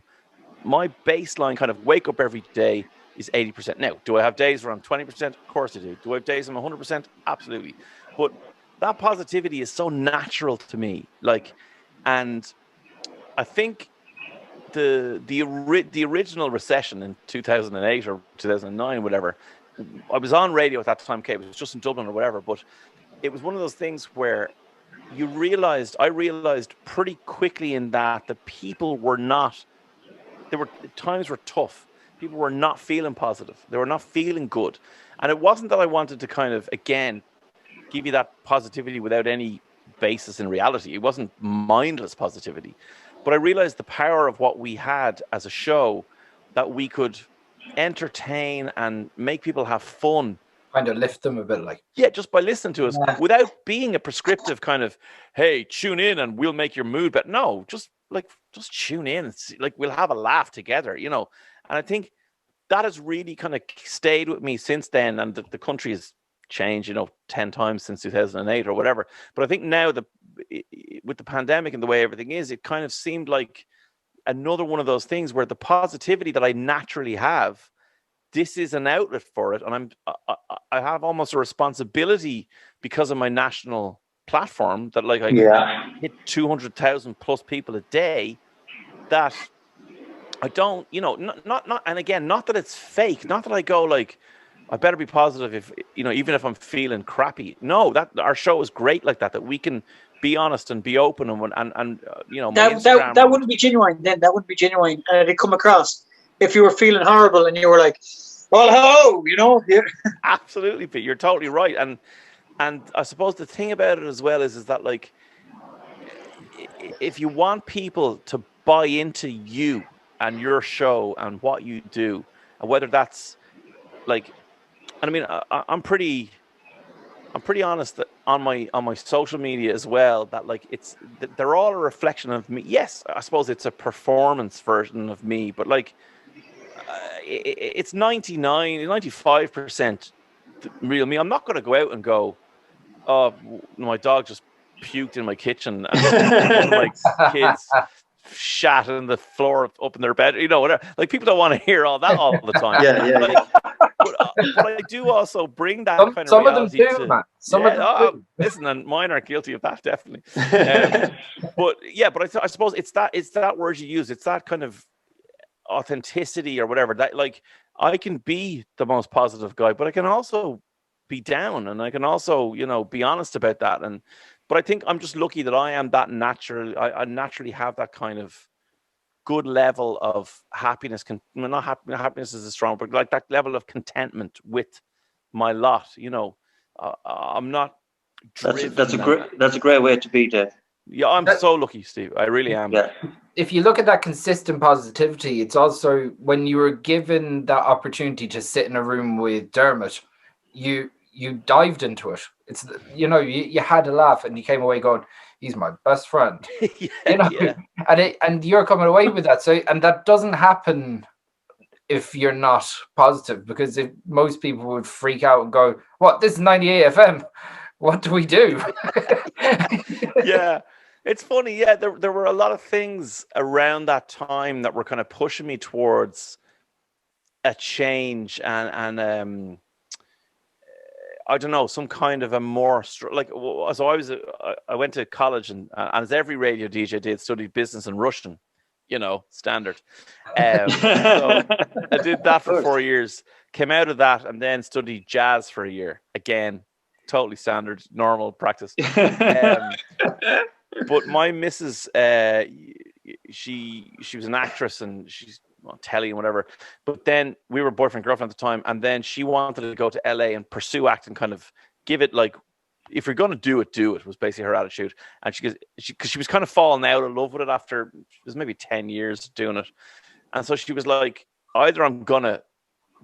Speaker 2: my baseline kind of wake up every day is 80%. Now, do I have days where I'm 20%? Of course I do. Do I have days I'm 100%? Absolutely. But that positivity is so natural to me, like, and I think the original recession in 2008 or 2009, whatever. I was on radio at that time, Kate. It was just in Dublin or whatever, but it was one of those things where I realized pretty quickly in that the people were not, times were tough. People were not feeling positive. They were not feeling good. And it wasn't that I wanted to kind of, again, give you that positivity without any basis in reality. It wasn't mindless positivity. But I realized the power of what we had as a show, that we could entertain and make people have fun.
Speaker 1: Kind of lift them a bit, like.
Speaker 2: Yeah, just by listening to us without being a prescriptive kind of, hey, tune in and we'll make your mood better. No, just tune in and see, like, we'll have a laugh together, you know. And I think that has really kind of stayed with me since then. And the country has changed, you know, 10 times since 2008 or whatever. But I think now with the pandemic and the way everything is, it kind of seemed like another one of those things where the positivity that I naturally have, this is an outlet for it. And I have almost a responsibility because of my national platform that, like, I hit 200,000 plus people a day, that I don't, you know, not, and again, not that it's fake, not that I go like, I better be positive if, you know, even if I'm feeling crappy. No, that our show is great like that we can be honest and be open and you know,
Speaker 4: that wouldn't be genuine then. That wouldn't be genuine. And it'd come across if you were feeling horrible and you were like, well, hello, you know. Yeah.
Speaker 2: Absolutely, Pete. You're totally right. And I suppose the thing about it as well is that, like, if you want people to buy into you and your show and what you do, and whether that's like, and I mean, I'm pretty honest that on my social media as well, that like they're all a reflection of me. Yes, I suppose it's a performance version of me, but like it's 95% the real me. I'm not going to go out and go, oh, my dog just puked in my kitchen and one of my kids shat on the floor up in their bed, whatever. Like, people don't want to hear all that all the time. But I do also bring that kind of
Speaker 1: some
Speaker 2: reality
Speaker 1: of them do, man. Some of them do.
Speaker 2: Listen, and mine are guilty of that, definitely. But I suppose it's that word you use. It's that kind of authenticity or whatever. That, like, I can be the most positive guy, but I can also be down, and I can also, be honest about that. But I think I'm just lucky that I am that natural. I naturally have that kind of good level of happiness. Not happiness is strong, but like that level of contentment with my lot. I'm not driven.
Speaker 3: That's a great way to be, Dave.
Speaker 2: Yeah, I'm so lucky, Steve. I really am.
Speaker 3: Yeah.
Speaker 1: If you look at that consistent positivity, it's also when you were given that opportunity to sit in a room with Dermot, you dived into it. It's, you had a laugh and you came away going, he's my best friend. And you're coming away with that. So, and that doesn't happen if you're not positive, because if most people would freak out and go, what, this is 98 FM. What do we do?
Speaker 2: Yeah. It's funny. Yeah. There were a lot of things around that time that were kind of pushing me towards a change and I don't know, some kind of a more like, so I went to college and as every radio DJ did, studied business and Russian, standard. So I did that for 4 years, came out of that and then studied jazz for a year. Again, totally standard, normal practice. But my missus, she was an actress and she's on telly and whatever. But then we were boyfriend girlfriend at the time, and then she wanted to go to LA and pursue acting, kind of give it like, if you're going to do it was basically her attitude. And because she was kind of falling out of love with it after it was maybe 10 years doing it. And so she was like, either I'm gonna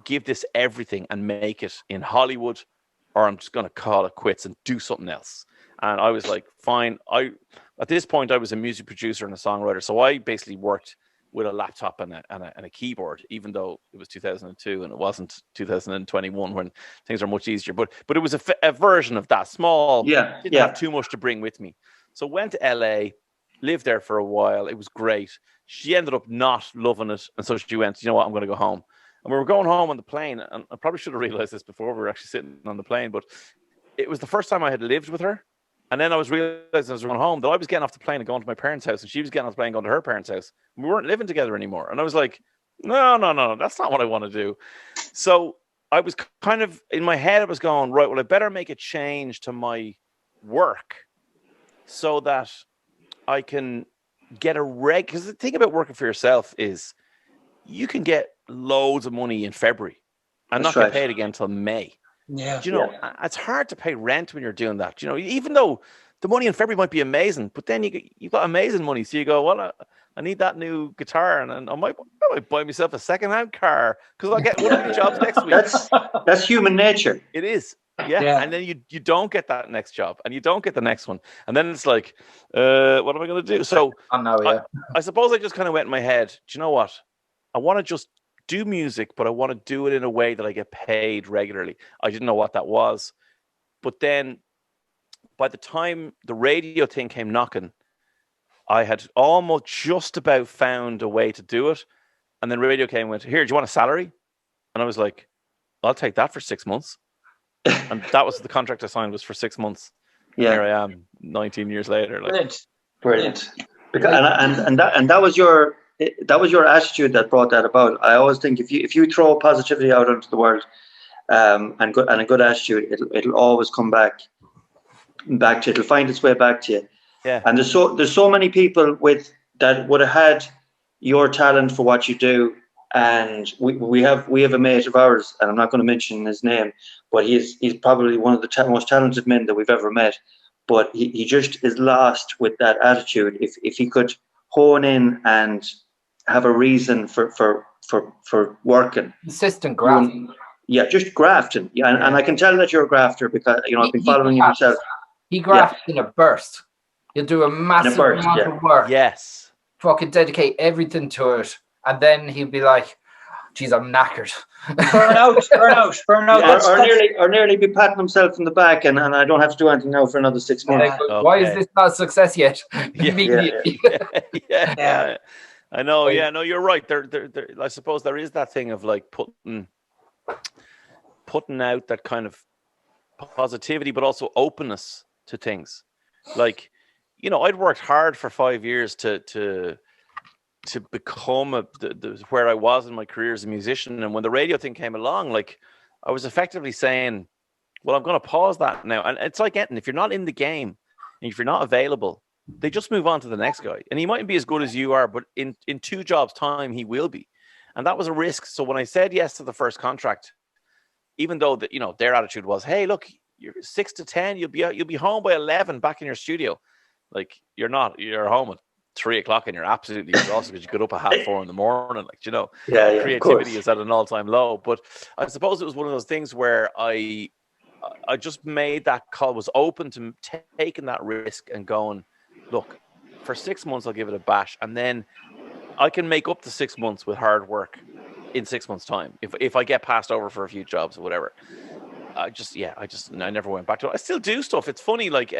Speaker 2: give this everything and make it in Hollywood, or I'm just gonna call it quits and do something else. And I was like, fine. At this point I was a music producer and a songwriter, so I basically worked with a laptop and a keyboard, even though it was 2002 and it wasn't 2021 when things are much easier. But it was a version of that, small. Didn't have too much to bring with me. So went to LA, lived there for a while. It was great. She ended up not loving it, and so she went, you know what, I'm going to go home. And we were going home on the plane, and I probably should have realized this before we were actually sitting on the plane, but it was the first time I had lived with her. And then I was realizing as I was going home that I was getting off the plane and going to my parents' house, and she was getting off the plane and going to her parents' house. We weren't living together anymore. And I was like, no, that's not what I want to do. So I was kind of, in my head, I was going, right, well, I better make a change to my work so that I can get because the thing about working for yourself is you can get loads of money in February and not get paid again until May.
Speaker 4: Yeah.
Speaker 2: It's hard to pay rent when you're doing that. Even though the money in February might be amazing, but then you've got amazing money. So you go, well, I need that new guitar, and I might buy myself a secondhand car because I'll get one of the jobs next week.
Speaker 3: That's human nature.
Speaker 2: It is. Yeah. And then you don't get that next job, and you don't get the next one, and then it's like, what am I going to do? So I suppose I just kind of went in my head, do you know what? I want to just do music, but I want to do it in a way that I get paid regularly. I didn't know what that was. But then by the time the radio thing came knocking, I had almost just about found a way to do it. And then radio came and went, here, do you want a salary? And I was like, I'll take that for 6 months. And that was the contract I signed, was for 6 months. Yeah. Here I am 19 years later. Like,
Speaker 3: Brilliant. And that was your attitude that brought that about. I always think if you throw positivity out into the world, and a good attitude, it'll always come back to you. It'll find its way back to you.
Speaker 2: Yeah.
Speaker 3: And there's so many people that would have had your talent for what you do. And we have a mate of ours, and I'm not going to mention his name, but he's probably one of the most talented men that we've ever met. But he just is lost with that attitude. If he could hone in and have a reason for working.
Speaker 1: Consistent grafting.
Speaker 3: Yeah, just grafting. Yeah, and I can tell that you're a grafter because I've been following you myself.
Speaker 1: He grafts in a burst. He'll do a massive amount of work.
Speaker 2: Yes.
Speaker 1: Fucking dedicate everything to it. And then he'll be like, geez, I'm knackered.
Speaker 4: burnout.
Speaker 3: Or nearly be patting himself in the back, and I don't have to do anything now for another 6 months.
Speaker 1: Why is this not a success yet? Immediately.
Speaker 2: Yeah. I know. Yeah, no, you're right. There, I suppose there is that thing of like putting out that kind of positivity, but also openness to things. Like, you know, I'd worked hard for 5 years to become where I was in my career as a musician, and when the radio thing came along, like, I was effectively saying, well, I'm going to pause that now. And it's like if you're not in the game and if you're not available, they just move on to the next guy. And he mightn't be as good as you are, but in 2 jobs' time, he will be. And that was a risk. So when I said yes to the first contract, even though that, you know, their attitude was, hey, look, you're 6 to 10, you'll be home by 11 back in your studio. Like, you're home at 3 o'clock and you're absolutely exhausted because you got up at 4:30 in the morning. Like, you know, creativity is at an all-time low. But I suppose it was one of those things where I just made that call, was open to taking that risk and going, look, for 6 months, I'll give it a bash. And then I can make up the 6 months with hard work in 6 months' time. If I get passed over for a few jobs or whatever. I never went back to it. I still do stuff. It's funny, like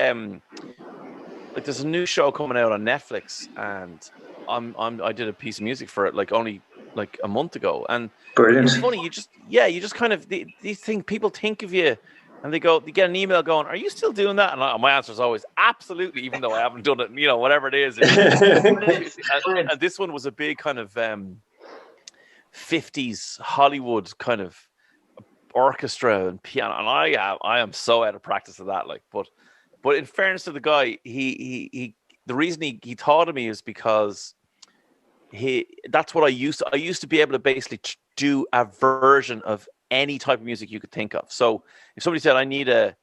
Speaker 2: there's a new show coming out on Netflix, and I did a piece of music for it only a month ago. And
Speaker 3: brilliant.
Speaker 2: It's funny, you just kind of these things, people think of you. And they get an email going, are you still doing that? And my answer is always, absolutely, even though I haven't done it, you know, whatever it is. And this one was a big kind of 50s Hollywood kind of orchestra and piano. And I am so out of practice of that. Like, but in fairness to the guy, he the reason he thought of me is because that's what I used to be able to basically do a version of any type of music you could think of. So if somebody said, I need a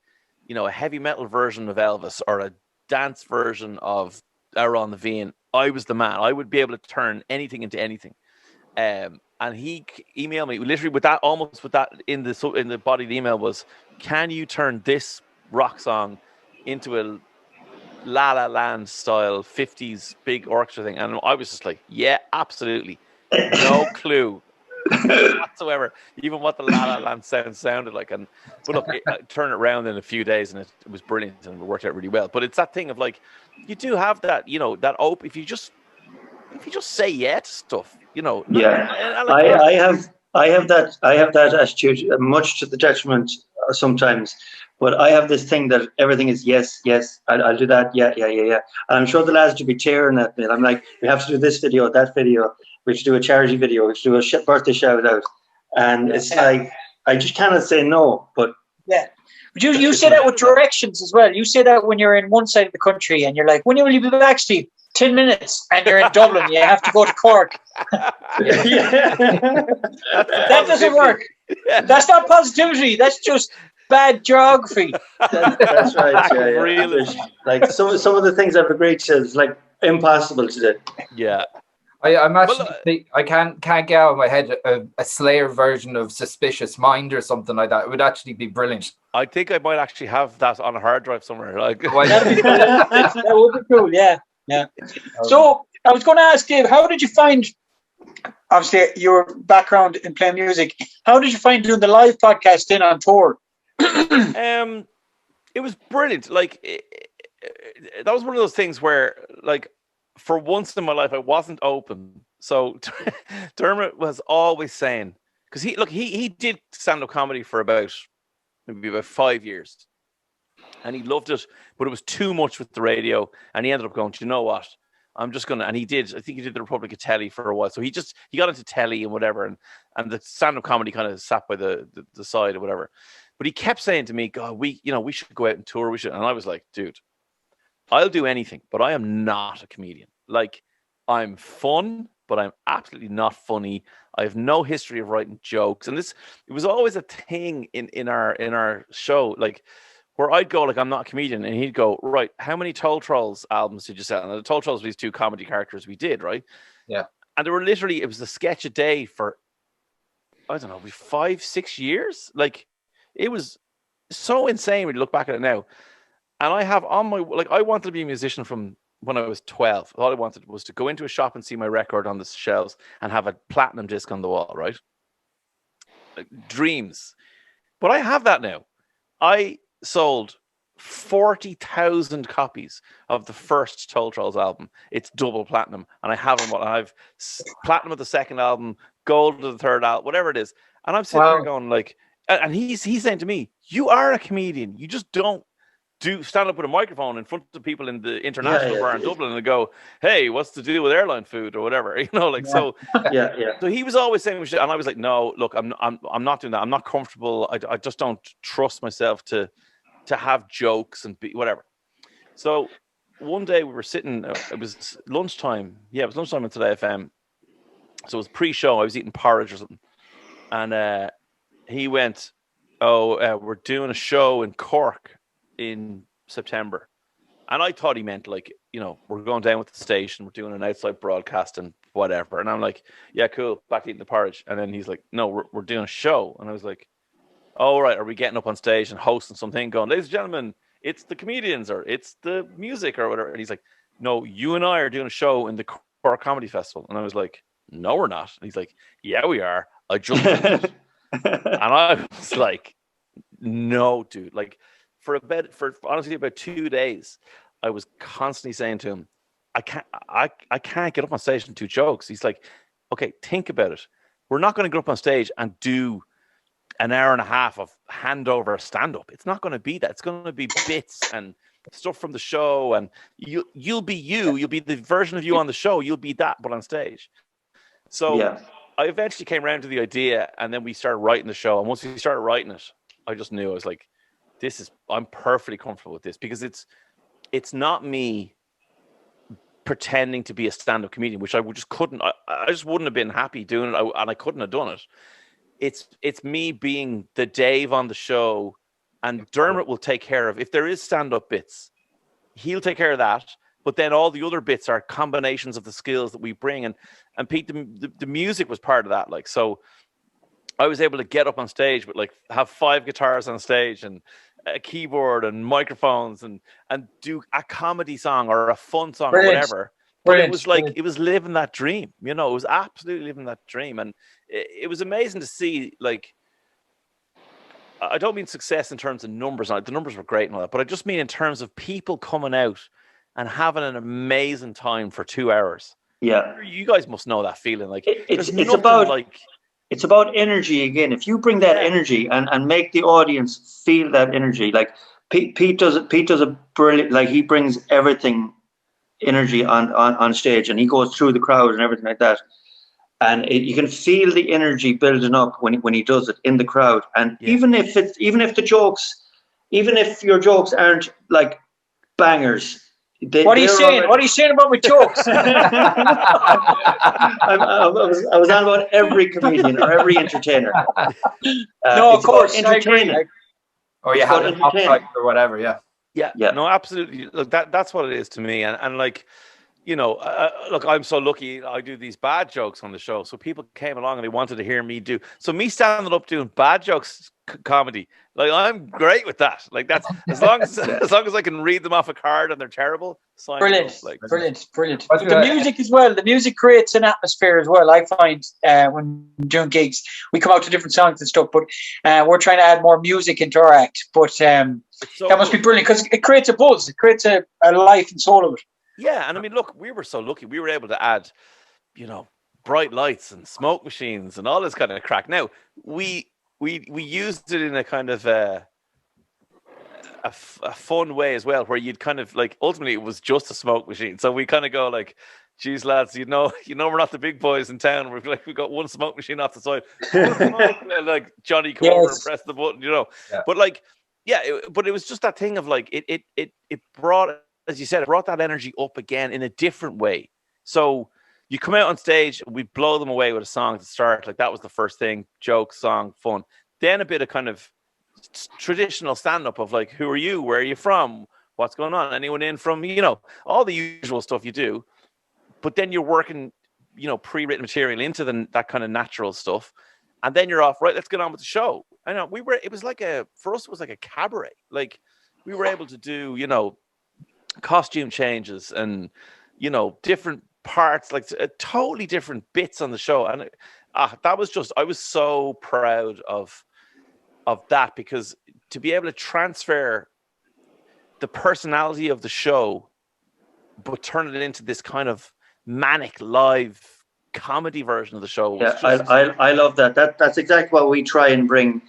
Speaker 2: heavy metal version of Elvis or a dance version of Aaron Levine, I was the man. I would be able to turn anything into anything. And he emailed me literally with that in the body of the email was, can you turn this rock song into a La La Land style 50s big orchestra thing? And I was just like, yeah, absolutely. No clue whatsoever, even what the La La Land sounded like. But look, I turned it around in a few days, and it was brilliant, and it worked out really well. But it's that thing of like, you do have that, you know, that open. If you just say yeah to stuff, you know.
Speaker 3: Yeah, I have that attitude, much to the detriment sometimes. But I have this thing that everything is yes, I'll do that, yeah. And I'm sure the lads would be cheering at me. And I'm like, we have to do this video, that video. We should do a charity video. We should do a birthday shout out. And it's like, I just cannot say no. But
Speaker 4: yeah, but you say that with directions as well. You say that when you're in one side of the country and you're like, when will you be back, Steve? 10 minutes, and you're in Dublin. You have to go to Cork. That doesn't work. That's not positivity. That's just bad geography.
Speaker 3: That's right. Yeah. Like some of the things I've agreed to is like impossible to do.
Speaker 2: Yeah.
Speaker 1: I'm actually I can't get out of my head a Slayer version of Suspicious Mind or something like that. It would actually be brilliant.
Speaker 2: I think I might actually have that on a hard drive somewhere. Like,
Speaker 4: that'd be cool. That would be cool. Yeah. So I was going to ask Dave, how did you find, obviously, your background in playing music? How did you find doing the live podcasting on tour?
Speaker 2: It was brilliant. Like, that was one of those things where, like, for once in my life, I wasn't open. So Dermot was always saying, because he did stand-up comedy for maybe about 5 years. And he loved it, but it was too much with the radio. And he ended up going, do you know what? I'm just going to, and I think he did the Republic of Telly for a while. So he got into telly and whatever. And the stand-up comedy kind of sat by the side or whatever. But he kept saying to me, God, we should go out and tour. We should. And I was like, dude, I'll do anything, but I am not a comedian. Like, I'm fun, but I'm absolutely not funny. I have no history of writing jokes. And it was always a thing in our show, like, where I'd go, like, I'm not a comedian, and he'd go, right, how many Toll Trolls albums did you sell? And the Toll Trolls were these 2 comedy characters we did, right?
Speaker 1: Yeah. And
Speaker 2: there were literally, it was a sketch a day for, I don't know, 5-6 years. Like, it was so insane when you look back at it now. And I have on my, like, I wanted to be a musician from when I was 12. All I wanted was to go into a shop and see my record on the shelves and have a platinum disc on the wall, right? dreams. But I have that now. I sold 40,000 copies of the first Toll Trolls album. It's double platinum, and I have them. I've platinum of the second album, gold of the third album, whatever it is. And I'm sitting there going like, and he's saying to me, "You are a comedian. You just don't stand up with a microphone in front of people in the international bar in Dublin and go, hey, what's to do with airline food or whatever?" So So he was always saying, and I was like, no, look, I'm not doing that. I'm not comfortable. I just don't trust myself to have jokes and be whatever. So one day we were sitting, it was lunchtime. Yeah, it was lunchtime on Today FM. So it was pre-show. I was eating porridge or something. And he went, we're doing a show in Cork in September. And I thought he meant like, we're going down with the station, we're doing an outside broadcast and whatever. And I'm like, yeah, cool, back to eating the porridge. And then he's like, no, we're doing a show. And I was like, oh, right, are we getting up on stage and hosting something going, ladies and gentlemen, it's the comedians or it's the music or whatever? And he's like, no, you and I are doing a show in the Cork Comedy Festival. And I was like, no, we're not. And he's like, yeah, we are. I just and I was like, no, dude. Like for honestly about 2 days, I was constantly saying to him, I can't get up on stage and do jokes. He's like, okay, think about it. We're not going to get up on stage and do an hour and a half of handover stand-up. It's not going to be that. It's going to be bits and stuff from the show, and you'll be you. You'll be the version of you on the show. You'll be that, but on stage. So I eventually came around to the idea, and then we started writing the show. And once we started writing it, I just knew. I was like, I'm perfectly comfortable with this, because it's not me pretending to be a stand-up comedian, which I just couldn't. I just wouldn't have been happy doing it, and I couldn't have done it. It's me being the Dave on the show, and Dermot will take care of, if there is stand-up bits, he'll take care of that. But then all the other bits are combinations of the skills that we bring. And Pete, the music was part of that. Like, so I was able to get up on stage with, like, have 5 guitars on stage and a keyboard and microphones and do a comedy song or a fun song or whatever. But it was like, it was living that dream, it was absolutely living that dream. And it was amazing to see, like, I don't mean success in terms of numbers. The numbers were great and all that, but I just mean in terms of people coming out and having an amazing time for 2 hours.
Speaker 3: Yeah.
Speaker 2: You guys must know that feeling. Like,
Speaker 3: it's about energy again. If you bring that energy and make the audience feel that energy, like Pete does a brilliant, like, he brings everything energy on stage, and he goes through the crowd and everything like that. And you can feel the energy building up when he does it in the crowd. And even if your jokes aren't like bangers,
Speaker 4: what are you saying? What are you saying about my jokes?
Speaker 3: I was on about every comedian or every entertainer.
Speaker 4: No, of course,
Speaker 3: entertaining.
Speaker 1: Or you have an upside or whatever.
Speaker 2: Yeah. No, absolutely. Look, that's what it is to me. And like, look, I'm so lucky. I do these bad jokes on the show, so people came along and they wanted to hear me do. So me standing up doing bad jokes comedy, like, I'm great with that. Like, that's as long as I can read them off a card and they're terrible.
Speaker 4: Brilliant. The music as well. The music creates an atmosphere as well. I find when doing gigs, we come out to different songs and stuff, but we're trying to add more music into our act. But that must be brilliant, because it creates a buzz. It creates a life and soul of it.
Speaker 2: Yeah, and I mean, look, we were so lucky. We were able to add, bright lights and smoke machines and all this kind of crack. Now, we used it in a kind of a fun way as well, where you'd kind of, like, ultimately it was just a smoke machine. So we kind of go like, geez, lads, we're not the big boys in town. We've got one smoke machine off the side. Like Johnny come over and press the button, Yeah. But like, but it was just that thing of like, it brought, as you said, it brought that energy up again in a different way. So you come out on stage, we blow them away with a song to start. Like, that was the first thing: joke, song, fun. Then a bit of kind of traditional stand-up of like, who are you? Where are you from? What's going on? Anyone in from, all the usual stuff you do. But then you're working, pre-written material into that kind of natural stuff. And then you're off, right, let's get on with the show. I know it was like for us, it was like a cabaret. Like, we were able to do, costume changes and, different parts, like totally different bits on the show. And that was just, I was so proud of that, because to be able to transfer the personality of the show, but turn it into this kind of manic live comedy version of the show.
Speaker 3: Yeah, I love that. That's exactly what we try and bring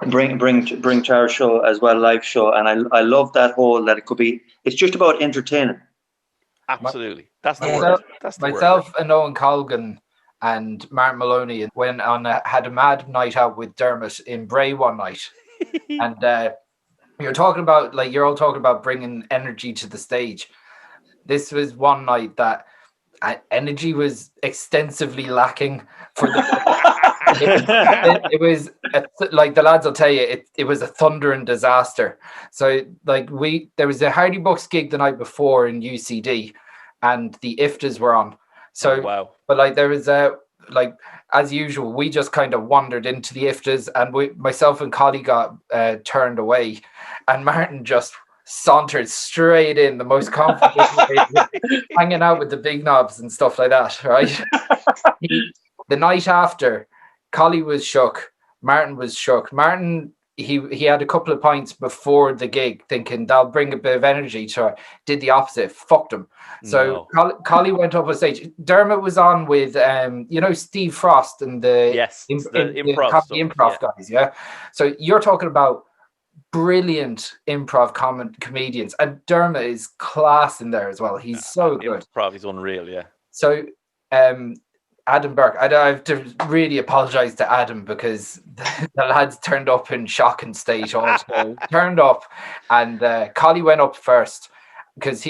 Speaker 3: to our show as well, live show. And I love that whole, that it could be, it's just about entertaining.
Speaker 2: Absolutely. That's the word. That's the
Speaker 1: myself
Speaker 2: word.
Speaker 1: and Owen Colgan and Martin Maloney went on had a mad night out with Dermot in Bray one night. And you're all talking about bringing energy to the stage. This was one night that energy was extensively lacking for the. It was like the lads will tell you, it was a thundering disaster. So like there was a Hardy Bucks gig the night before in UCD, and the IFTAs were on. So
Speaker 2: wow.
Speaker 1: But like there was like as usual, we just kind of wandered into the IFTAs, and myself and Collie got turned away, and Martin just sauntered straight in the most confident way, hanging out with the big knobs and stuff like that, right? The night after, Collie was shook, Martin was shook. Martin, he had a couple of pints before the gig, thinking that'll bring a bit of energy to it. Did the opposite, fucked him. So Collie went up on stage. Dermot was on with Steve Frost and the improv guys, yeah. So you're talking about brilliant improv comedians, and Dermot is class in there as well. He's so good.
Speaker 2: Improv, he's unreal, yeah.
Speaker 1: So Adam Burke, I have to really apologize to Adam, because the lads turned up in shocking state also. Turned up, and Collie went up first, because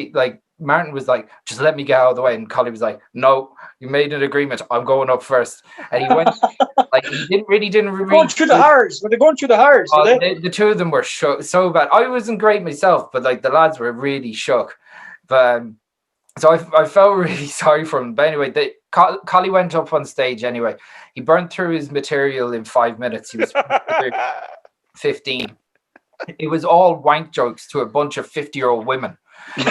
Speaker 1: Martin was like, just let me get out of the way, and Collie was like, no, you made an agreement, I'm going up first. And he went he didn't really
Speaker 4: going through the hires. Were they going through the hires?
Speaker 1: The two of them were shook so bad. I wasn't great myself, but like the lads were really shook. But so I felt really sorry for him. But anyway, Collie went up on stage anyway. He burnt through his material in 5 minutes. He was 15. It was all wank jokes to a bunch of 50-year-old women. And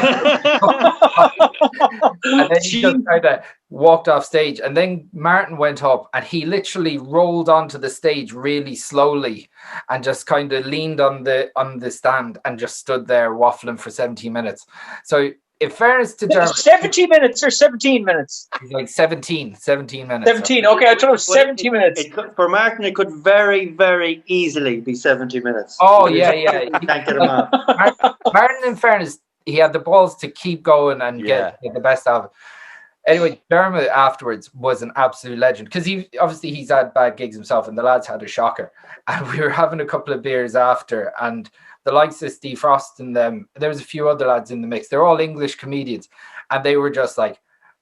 Speaker 1: then he just kind of walked off stage, and then Martin went up, and he literally rolled onto the stage really slowly and just kind of leaned on the stand and just stood there waffling for 17 minutes. So in fairness to Dermot,
Speaker 4: 70 minutes or 17 minutes?
Speaker 1: He's like 17 minutes.
Speaker 4: 17, okay, I thought it was 70 minutes.
Speaker 3: For Martin, it could very, very easily be 70 minutes.
Speaker 1: Oh, yeah.
Speaker 3: You can't get him out.
Speaker 1: Martin, in fairness, he had the balls to keep going and get the best out of it. Anyway, Dermot afterwards was an absolute legend, because he's had bad gigs himself, and the lads had a shocker. And we were having a couple of beers after, and the likes of Steve Frost and them, there was a few other lads in the mix. They're all English comedians, and they were just like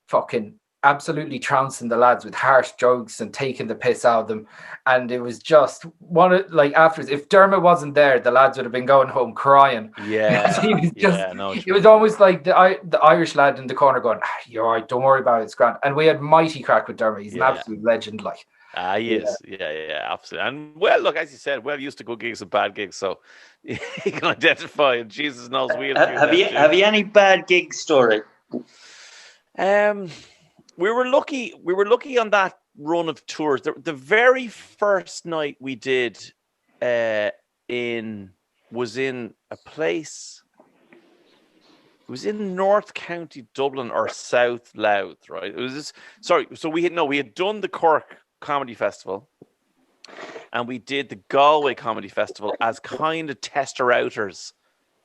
Speaker 1: fucking absolutely trouncing the lads with harsh jokes and taking the piss out of them. And it was just afterwards, if Dermot wasn't there, the lads would have been going home crying.
Speaker 2: Yeah.
Speaker 1: It was almost like the Irish lad in the corner going, you're all right, don't worry about it, it's grand. And we had mighty crack with Dermot. He's an absolute legend, like.
Speaker 2: He is. Yeah, absolutely. And well, look, as you said, used to good gigs and bad gigs, so he can identify, and Jesus knows we
Speaker 3: have you any bad gig story?
Speaker 2: We were lucky on that run of tours. The very first night we did was in a place. It was in North County Dublin or South Louth, right? It was so we had done the Cork Comedy Festival, and we did the Galway Comedy Festival as kind of tester-outers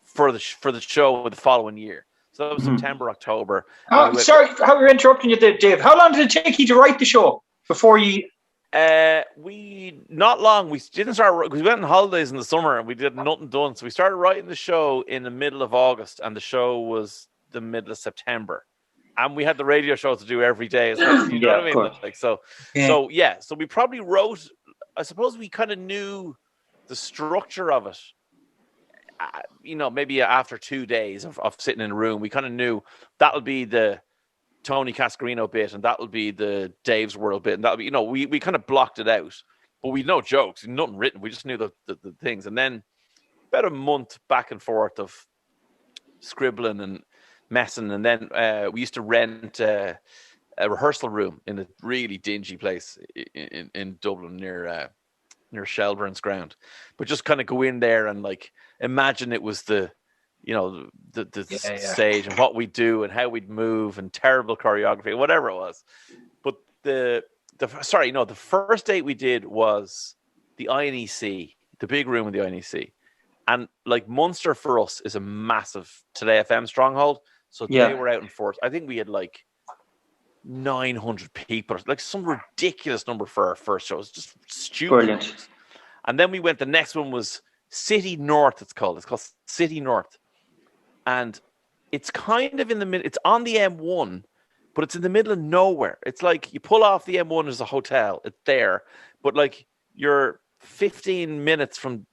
Speaker 2: for the show the following year. So that was September, October.
Speaker 4: Sorry, how we're interrupting you there, Dave. How long did it take you to write the show before you?
Speaker 2: Not long. We didn't start. We went on holidays in the summer and we did nothing done. So we started writing the show in the middle of August, and the show was the middle of September. And we had the radio show to do every day as well. You know what I mean? Like, so we probably wrote. I suppose we kind of knew the structure of it. Maybe after 2 days of sitting in a room, we kind of knew that'll be the Tony Cascarino bit, and that'll be the Dave's World bit, and that'll be, we kind of blocked it out, but we no jokes, nothing written. We just knew the things, and then about a month back and forth of scribbling and messing, and then we used to rent rehearsal room in a really dingy place in Dublin near Shelbourne's ground. But just kind of go in there and like imagine it was the stage and what we'd do and how we'd move and terrible choreography, whatever it was. But the first date we did was the INEC, the big room in the INEC. And like Munster for us is a massive Today FM stronghold. So they were out in force. I think we had like 900 people, like some ridiculous number for our first show. It was just stupid.
Speaker 3: Brilliant.
Speaker 2: And then we went, the next one was City North, it's called City North. And it's kind of in the middle, it's on the M1, but it's in the middle of nowhere. It's like you pull off the M1, there's a hotel, it's there, but like you're 15 minutes from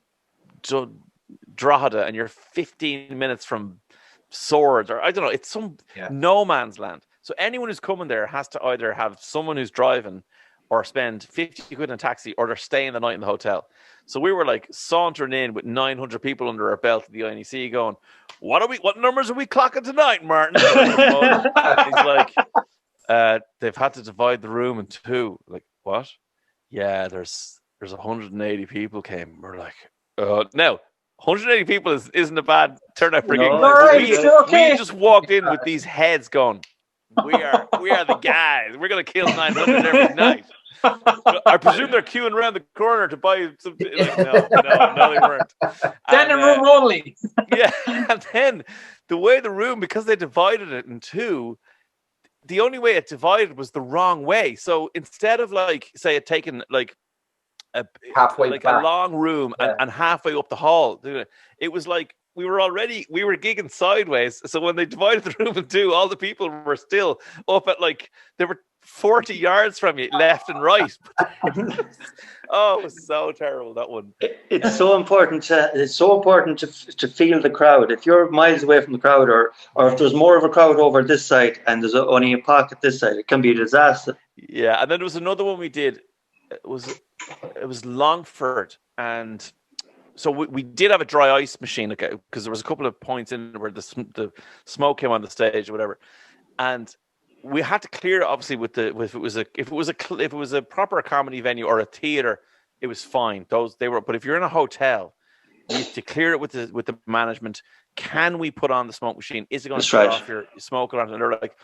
Speaker 2: Drogheda and you're 15 minutes from Swords, or I don't know, it's some no man's land. So anyone who's coming there has to either have someone who's driving or spend 50 quid in a taxi, or they're staying the night in the hotel. So we were like sauntering in with 900 people under our belt at the INEC going, what numbers are we clocking tonight, Martin? He's like, they've had to divide the room in two. Like, what? Yeah, there's 180 people came. We're like, no, 180 people isn't a bad turnout for we just walked in with these heads going, we are the guys. We're going to kill 900 every night. I presume they're queuing around the corner to buy something. Like, no, they weren't.
Speaker 4: Standing room only.
Speaker 2: Yeah, and then the way the room, because they divided it in two, the only way it divided was the wrong way. So instead of like, say, it taken like
Speaker 1: halfway
Speaker 2: like
Speaker 1: back.
Speaker 2: a long room and halfway up the hall, it was like we were gigging sideways. So when they divided the room in two, all the people were still up at like, they were 40 yards from you, left and right. Oh, it was so terrible, that one.
Speaker 3: It's so important to feel the crowd. If you're miles away from the crowd, or if there's more of a crowd over this side and there's only a pocket this side, it can be a disaster.
Speaker 2: Yeah, and then there was another one we did. It was Longford, and so we did have a dry ice machine, okay, because there was a couple of points in where the smoke came on the stage or whatever, and we had to clear it obviously if it was a proper comedy venue or a theater, it was fine. But if you're in a hotel, you have to clear it with the management. Can we put on the smoke machine? Is it going to shut off your smoke alarms? And they're like,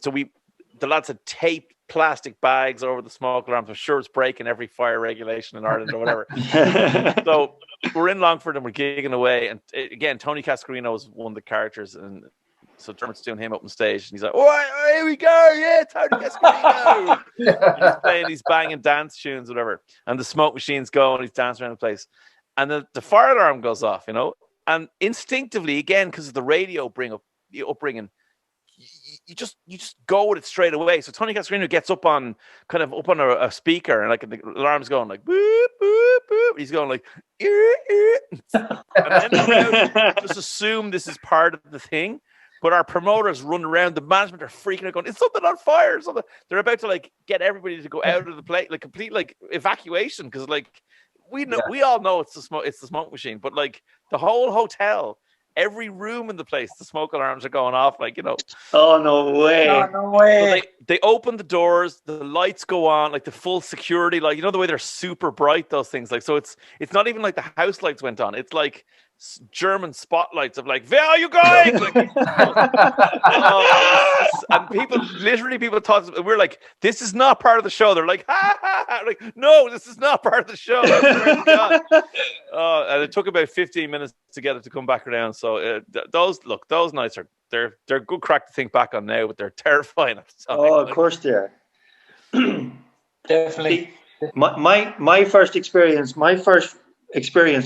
Speaker 2: so the lads had taped plastic bags over the smoke alarms. I'm sure it's breaking every fire regulation in Ireland or whatever. So we're in Longford and we're gigging away. And again, Tony Cascarino is one of the characters. And so Dermot's doing him up on stage. And he's like, oh, here we go. Yeah, Tony Cascarino. And he's playing these banging dance tunes, whatever. And the smoke machine's going. He's dancing around the place. And the fire alarm goes off, And instinctively, again, because of the radio upbringing, you just go with it straight away. So Tony Cascarino gets up on a speaker, and like the alarm's going like boop boop boop. He's going like and then the crowd just assume this is part of the thing. But our promoters run around, the management are freaking out, going, "It's something on fire!" Something. They're about to like get everybody to go out of the place, like complete like evacuation, because like we all know it's the smoke machine, but like the whole hotel. Every room in the place, the smoke alarms are going off,
Speaker 3: Oh, no way.
Speaker 4: No way.
Speaker 2: So they open the doors, the lights go on, like the full security, like, the way they're super bright, those things. Like, so it's not even like the house lights went on. It's like German spotlights of like, where are you going? And people thought, we're like, this is not part of the show. They're like, ha ha ha. Like, no, this is not part of the show. And it took about 15 minutes to get it to come back around. So those nights they're good crack to think back on now, but they're terrifying at the time.
Speaker 3: Oh, of course they are.
Speaker 4: Definitely.
Speaker 3: My first experience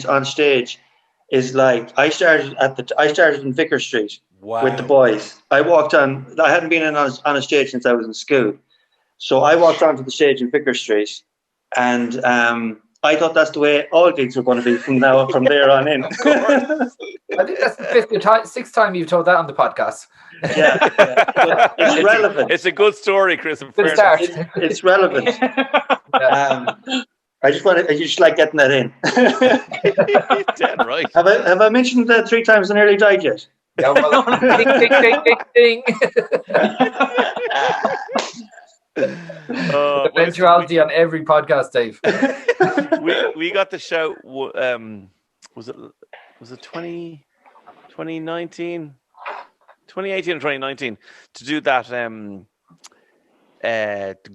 Speaker 3: on stage is like I started in Vicar Street with the boys. I hadn't been on a stage since I was in school, so I walked onto the stage in Vicar Street, and I thought that's the way all gigs were going to be from there on in.
Speaker 1: Of course. I think that's the sixth time you've told that on the podcast.
Speaker 3: Yeah. It's relevant.
Speaker 2: It's a good story, Chris.
Speaker 1: Good start.
Speaker 3: It's relevant. I just like getting that in.
Speaker 2: Dead right.
Speaker 3: Have I mentioned that 3 times I nearly died yet?
Speaker 1: Yeah, well, ding, ding, ding, ding, ding. Eventuality on every podcast, Dave.
Speaker 2: we got the shout. Was it 2019, 2018 or 2019 to do that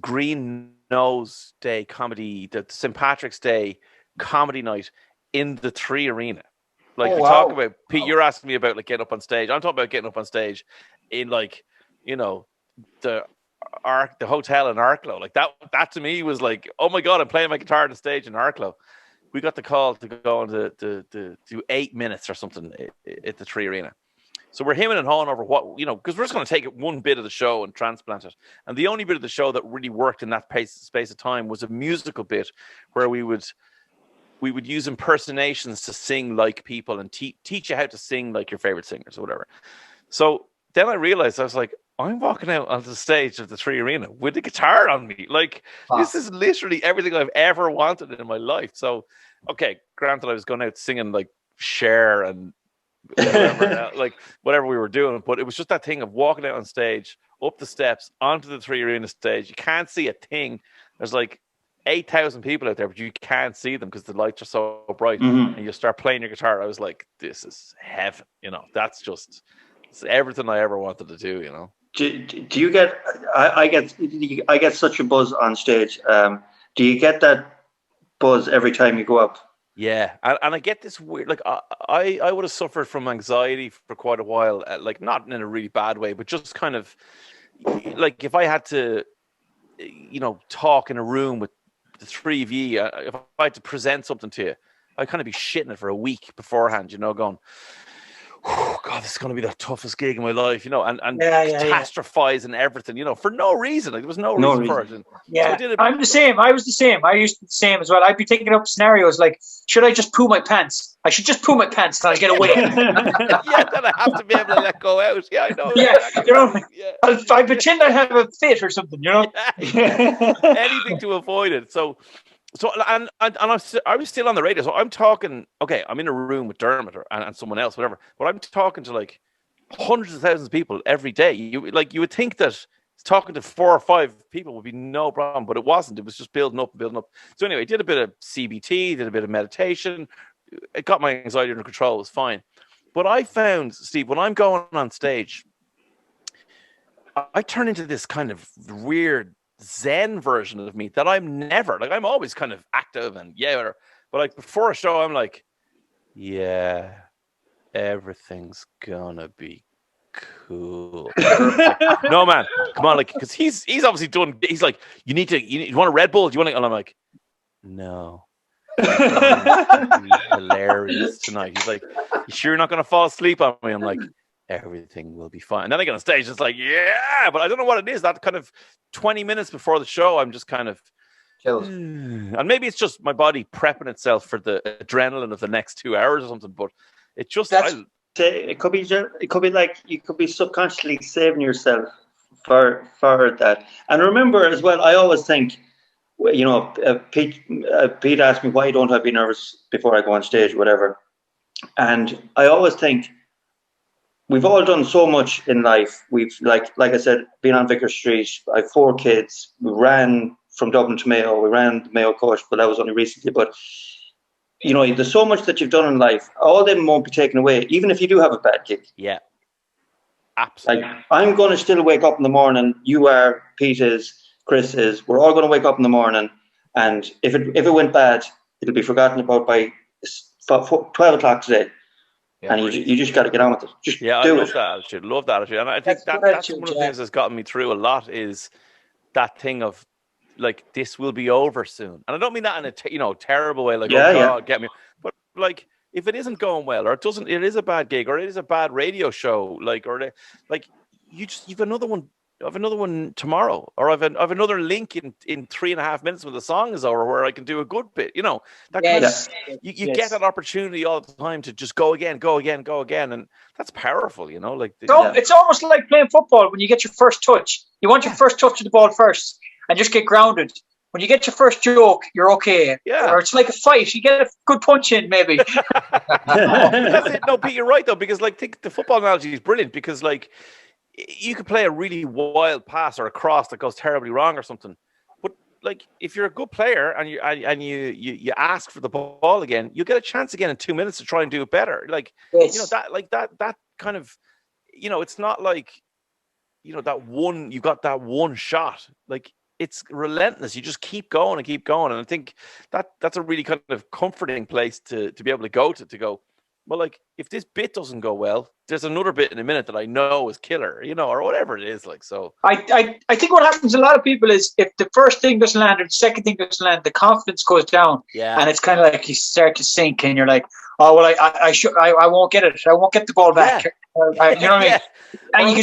Speaker 2: Green Nose Day comedy, the St. Patrick's Day comedy night in the 3 Arena. Like talk about Pete, you're asking me about like getting up on stage. I'm talking about getting up on stage in like, you know, the hotel in Arklow. Like that to me was like, oh my God, I'm playing my guitar on the stage in Arklow. We got the call to go on to do 8 minutes or something at the 3 Arena. So we're hemming and hawing over what, you know, because we're just going to take one bit of the show and transplant it. And the only bit of the show that really worked in that space of time was a musical bit where we would use impersonations to sing like people and teach you how to sing like your favorite singers or whatever. So then I realized, I was like, I'm walking out onto the stage of the 3 Arena with the guitar on me. Like, this is literally everything I've ever wanted in my life. So, okay, granted, I was going out singing like Cher and whatever, like whatever we were doing, but it was just that thing of walking out on stage, up the steps, onto the 3 Arena stage. You can't see a thing. There's like 8,000 people out there, but you can't see them because the lights are so bright. And you start playing your guitar. I was like, this is heaven. You know, it's everything I ever wanted to do, you know.
Speaker 3: Do you get? I get such a buzz on stage. Do you get that buzz every time you go up?
Speaker 2: Yeah, and I get this weird. Like I would have suffered from anxiety for quite a while. Like not in a really bad way, but just kind of like if I had to, you know, talk in a room with the 3 of you, if I had to present something to you, I'd kind of be shitting it for a week beforehand. You know, going, oh God, this is going to be the toughest gig in my life, you know, and catastrophizing everything, you know, for no reason. Like there was no reason for it. And so
Speaker 4: I'm the same. I was the same. I used to be the same as well. I'd be thinking up scenarios like, should I just poo my pants? I should just poo my pants and I'll get away.
Speaker 2: Then I have to be able to let go out. Yeah, I know.
Speaker 4: Yeah, you know, I'll pretend I have a fit or something, you know.
Speaker 2: Anything to avoid it. So and I was still on the radio. So I'm talking. Okay, I'm in a room with Dermot and someone else, whatever. But I'm talking to like hundreds of thousands of people every day. You would think that talking to 4 or 5 people would be no problem, but it wasn't. It was just building up. So anyway, did a bit of CBT, did a bit of meditation. It got my anxiety under control. It was fine. But I found, Steve, when I'm going on stage, I turn into this kind of weird Zen version of me that I'm never like. I'm always kind of active and whatever. But like before a show, I'm like, yeah, everything's gonna be cool. No man, come on, like because he's obviously done. He's like, you want a Red Bull? Do you want to? And I'm like, no. Hilarious tonight. He's like, you sure you're not gonna fall asleep on me? I'm like, everything will be fine. And then I get on stage, it's like, yeah, but I don't know what it is. That kind of 20 minutes before the show, I'm just kind of
Speaker 1: chilled.
Speaker 2: And maybe it's just my body prepping itself for the adrenaline of the next 2 hours or something. But it just
Speaker 3: it could be like you could be subconsciously saving yourself for that. And remember as well, I always think, you know, Pete asked me why don't I be nervous before I go on stage, whatever. And I always think, we've all done so much in life. We've, like I said, been on Vicar Street. I have 4 kids. We ran from Dublin to Mayo. We ran the Mayo coach, but that was only recently. But, you know, there's so much that you've done in life. All of them won't be taken away, even if you do have a bad gig.
Speaker 2: Yeah, absolutely.
Speaker 3: Like, I'm going to still wake up in the morning. You are, Pete is, Chris is. We're all going to wake up in the morning. And if it went bad, it'll be forgotten about by 12 o'clock today. Yeah, and you just got to get on with it. Just do it.
Speaker 2: Love that attitude. And I think that's one of the things that's gotten me through a lot is that thing of like, this will be over soon. And I don't mean that in a terrible way, like, God, get me. But like, if it isn't going well, or it is a bad gig, or it is a bad radio show, like, or like, you've another one. I have another one tomorrow, or I've another link in 3.5 minutes when the song is over where I can do a good bit. You know, that kind of, you get that opportunity all the time to just go again, and that's powerful. You know, like
Speaker 4: it's almost like playing football when you get your first touch. You want your first touch of the ball first, and just get grounded. When you get your first joke, you're okay.
Speaker 2: Yeah.
Speaker 4: Or it's like a fight. You get a good punch in, maybe.
Speaker 2: That's it. No, Pete, you're right though, because like the football analogy is brilliant because like, you could play a really wild pass or a cross that goes terribly wrong or something. But like, if you're a good player and you ask for the ball again, you get a chance again in 2 minutes to try and do it better. Like, that kind of, it's not like, you got that one shot. Like, it's relentless. You just keep going and keep going. And I think that's a really kind of comforting place to be able to go to go, well, like, if this bit doesn't go well, there's another bit in a minute that I know is killer, or whatever it is. Like, so
Speaker 4: I think what happens to a lot of people is if the first thing doesn't land or the second thing doesn't land, the confidence goes down.
Speaker 2: Yeah.
Speaker 4: And it's kind of like you start to sink and you're like, oh, well, I won't get it. I won't get the ball back.
Speaker 2: Yeah.
Speaker 4: You know what I mean? And you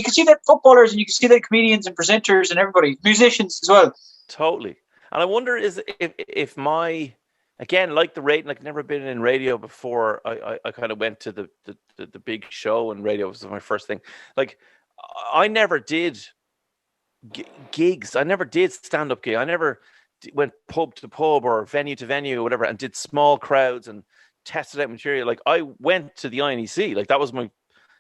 Speaker 4: can see that footballers, and you can see that comedians and presenters and everybody, musicians as well.
Speaker 2: Totally. And I wonder if my, again, like the radio, like never been in radio before. I kind of went to the big show, and radio was my first thing. Like, I never did gigs. I never did stand-up gig. I never went pub to pub or venue to venue or whatever and did small crowds and tested out material. Like, I went to the INEC. Like, that was my,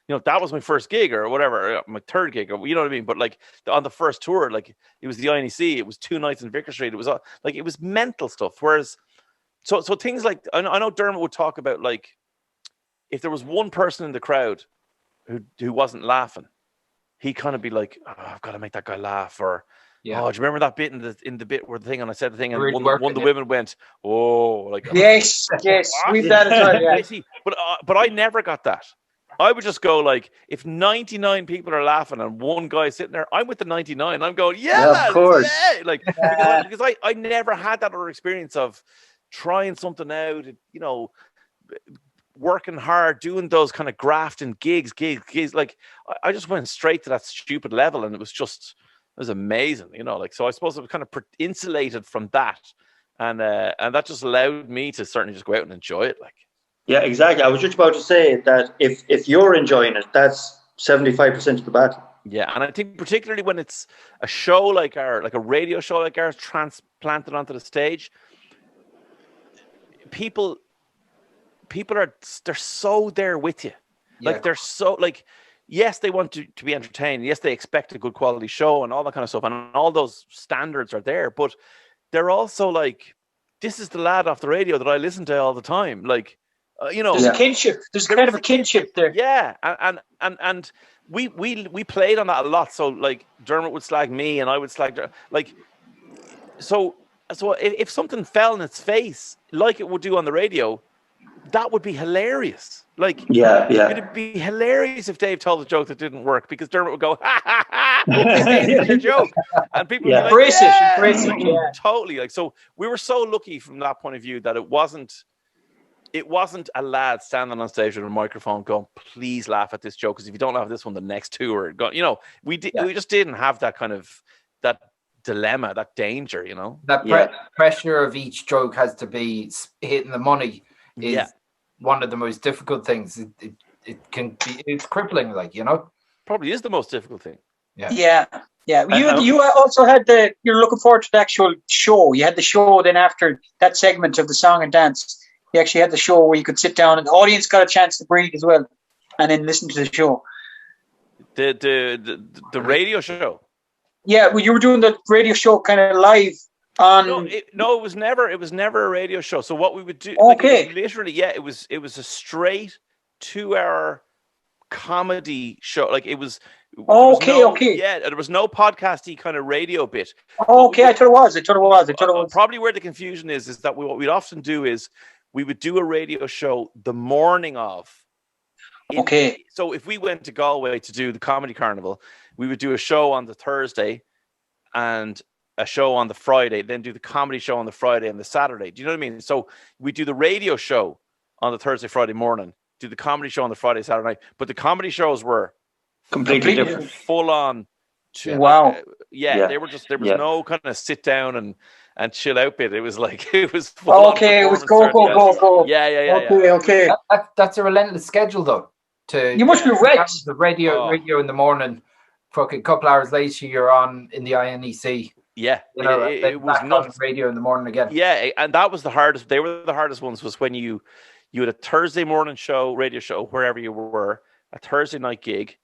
Speaker 2: that was my first gig or whatever, my third gig, or you know what I mean? But like, on the first tour, like, it was the INEC. It was 2 nights in Vicar Street. It was like, it was mental stuff. Whereas, so things like, I know Dermot would talk about, like, if there was one person in the crowd who wasn't laughing, he'd kind of be like, oh, I've got to make that guy laugh. Or, oh, do you remember that bit in the bit where the thing, and I said the thing, and
Speaker 1: Really
Speaker 2: one of the women went, oh, like,
Speaker 4: Yes, we've done it as well, yeah.
Speaker 2: I see. But I never got that. I would just go, like, if 99 people are laughing and one guy sitting there, I'm with the 99. I'm going, yeah,
Speaker 3: of course.
Speaker 2: yeah. Like, because I never had that other experience of trying something out, working hard, doing those kind of grafting gigs. Like, I just went straight to that stupid level, and it was amazing, like, so I suppose I was kind of insulated from that. And that just allowed me to certainly just go out and enjoy it. Like,
Speaker 3: yeah, exactly. I was just about to say that if you're enjoying it, that's 75% of the battle.
Speaker 2: Yeah, and I think particularly when it's a show like a radio show like ours transplanted onto the stage, people they're so there with you. Like, they're so, like, yes, they want to be entertained. Yes, they expect a good quality show and all that kind of stuff, and all those standards are there. But they're also like, this is the lad off the radio that I listen to all the time. Like,
Speaker 4: there's a kinship. There's kind of a kinship there.
Speaker 2: Yeah, and we played on that a lot. So, like, Dermot would slag me, and I would slag, like, so if something fell in its face like it would do on the radio, that would be hilarious. Like, it'd be hilarious if Dave told a joke that didn't work, because Dermot would go, ha ha ha, it's your joke, and people would be like,
Speaker 4: embrace it, yeah.
Speaker 2: Totally. Like, so we were so lucky from that point of view that it wasn't a lad standing on stage with a microphone going, please laugh at this joke, because if you don't laugh at this one, the next two are gone. We just didn't have that kind of, that dilemma, that danger,
Speaker 1: that pressure of each joke has to be hitting the money is one of the most difficult things. It's crippling, like,
Speaker 2: probably is the most difficult thing.
Speaker 4: Yeah. You also had you're looking forward to the actual show. You had the show, then after that segment of the song and dance, you actually had the show where you could sit down and the audience got a chance to breathe as well, and then listen to the show.
Speaker 2: The radio show.
Speaker 4: Yeah, well, you were doing the radio show kind of live on.
Speaker 2: It was never a radio show. So what we would do,
Speaker 4: okay,
Speaker 2: like, literally, it was a straight 2-hour comedy show. Like, it was.
Speaker 4: Okay.
Speaker 2: Yeah, there was no podcasty kind of radio bit.
Speaker 4: Okay, I thought it was.
Speaker 2: Probably where the confusion is that what we'd often do is we would do a radio show the morning of.
Speaker 4: Okay.
Speaker 2: So if we went to Galway to do the Comedy Carnival, we would do a show on the Thursday and a show on the Friday, then do the comedy show on the Friday and the Saturday. Do you know what I mean? So we do the radio show on the Thursday, Friday morning, do the comedy show on the Friday, Saturday night. But the comedy shows were
Speaker 3: completely different,
Speaker 2: full on.
Speaker 4: Wow.
Speaker 2: There was no kind of sit down and chill out bit. It was like, it was full on.
Speaker 4: Okay, it was go.
Speaker 2: Yeah.
Speaker 4: Okay.
Speaker 1: That's a relentless schedule, though.
Speaker 4: You must be wrecked.
Speaker 1: The radio in the morning, fucking couple hours later, you're on in the INEC.
Speaker 2: Yeah, it was not
Speaker 1: radio in the morning again.
Speaker 2: Yeah, and that was the hardest. They were the hardest ones. Was when you had a Thursday morning show, radio show, wherever you were, a Thursday night gig,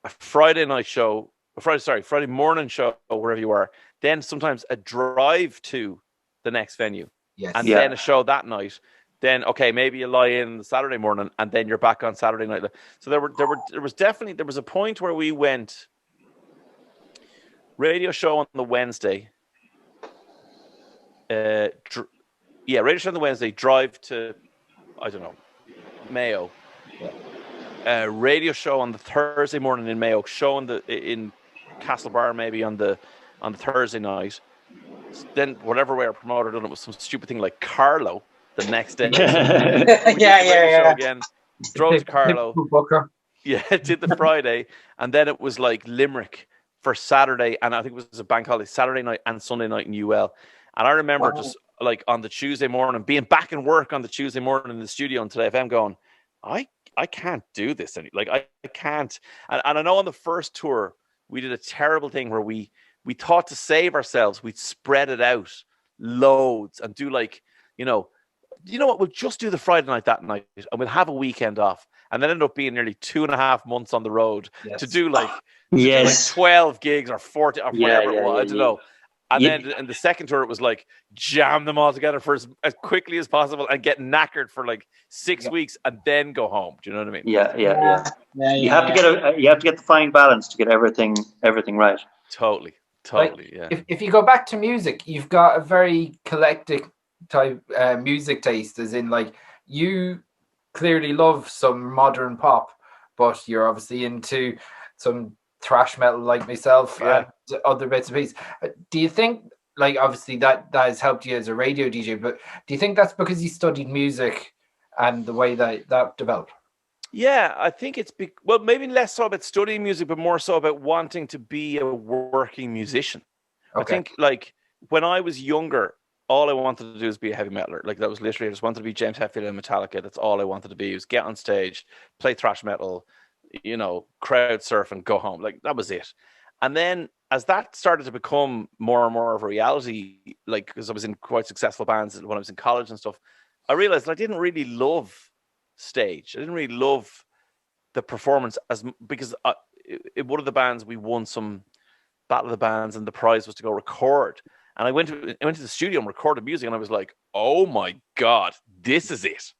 Speaker 2: a Friday night show, Friday morning show, wherever you are, then sometimes a drive to the next venue, and then a show that night. Then maybe you lie in the Saturday morning, and then you're back on Saturday night. So there was a point where we went radio show on the Wednesday. Radio show on the Wednesday, drive to, I don't know, Mayo. Radio show on the Thursday morning in Mayo, show in Castlebar maybe on the Thursday night. Then whatever way our promoter done it was some stupid thing like Carlo the next day.
Speaker 4: Yeah.
Speaker 2: Again, drove to Carlo. Did the Friday, and then it was like Limerick for Saturday, and I think it was a bank holiday, Saturday night and Sunday night in UL. And I remember just like on the Tuesday morning, being back in work on the Tuesday morning in the studio on Today FM going, I can't do this anymore. Like I can't. And I know on the first tour, we did a terrible thing where we thought to save ourselves, we'd spread it out loads and do like, you know what, we'll just do the Friday night that night and we'll have a weekend off. And then ended up being nearly 2.5 months on the road to do like, 12 gigs or 40 or whatever it was. I don't know. And then in the second tour, it was like jam them all together for as quickly as possible and get knackered for like 6 weeks and then go home. Do you know what I mean?
Speaker 3: Yeah. You have to get the fine balance to get everything right.
Speaker 2: Totally.
Speaker 1: Like,
Speaker 2: Yeah.
Speaker 1: If you go back to music, you've got a very eclectic type music taste, as in like you clearly love some modern pop, but you're obviously into some thrash metal like myself and other bits and pieces. Do you think, like, obviously that has helped you as a radio DJ, but do you think that's because you studied music and the way that developed?
Speaker 2: Yeah, I think it's maybe less so about studying music, but more so about wanting to be a working musician. I think like when I was younger, all I wanted to do was be a heavy metaler. Like that was literally, I just wanted to be James Hetfield and Metallica. That's all I wanted to be, was get on stage, play thrash metal, crowd surf and go home. Like that was it. And then as that started to become more and more of a reality, like because I was in quite successful bands when I was in college and stuff, I realized I didn't really love stage. I didn't really love the performance because in one of the bands we won some Battle of the Bands and the prize was to go record. And I went to the studio and recorded music, and I was like, "Oh my god, this is it!"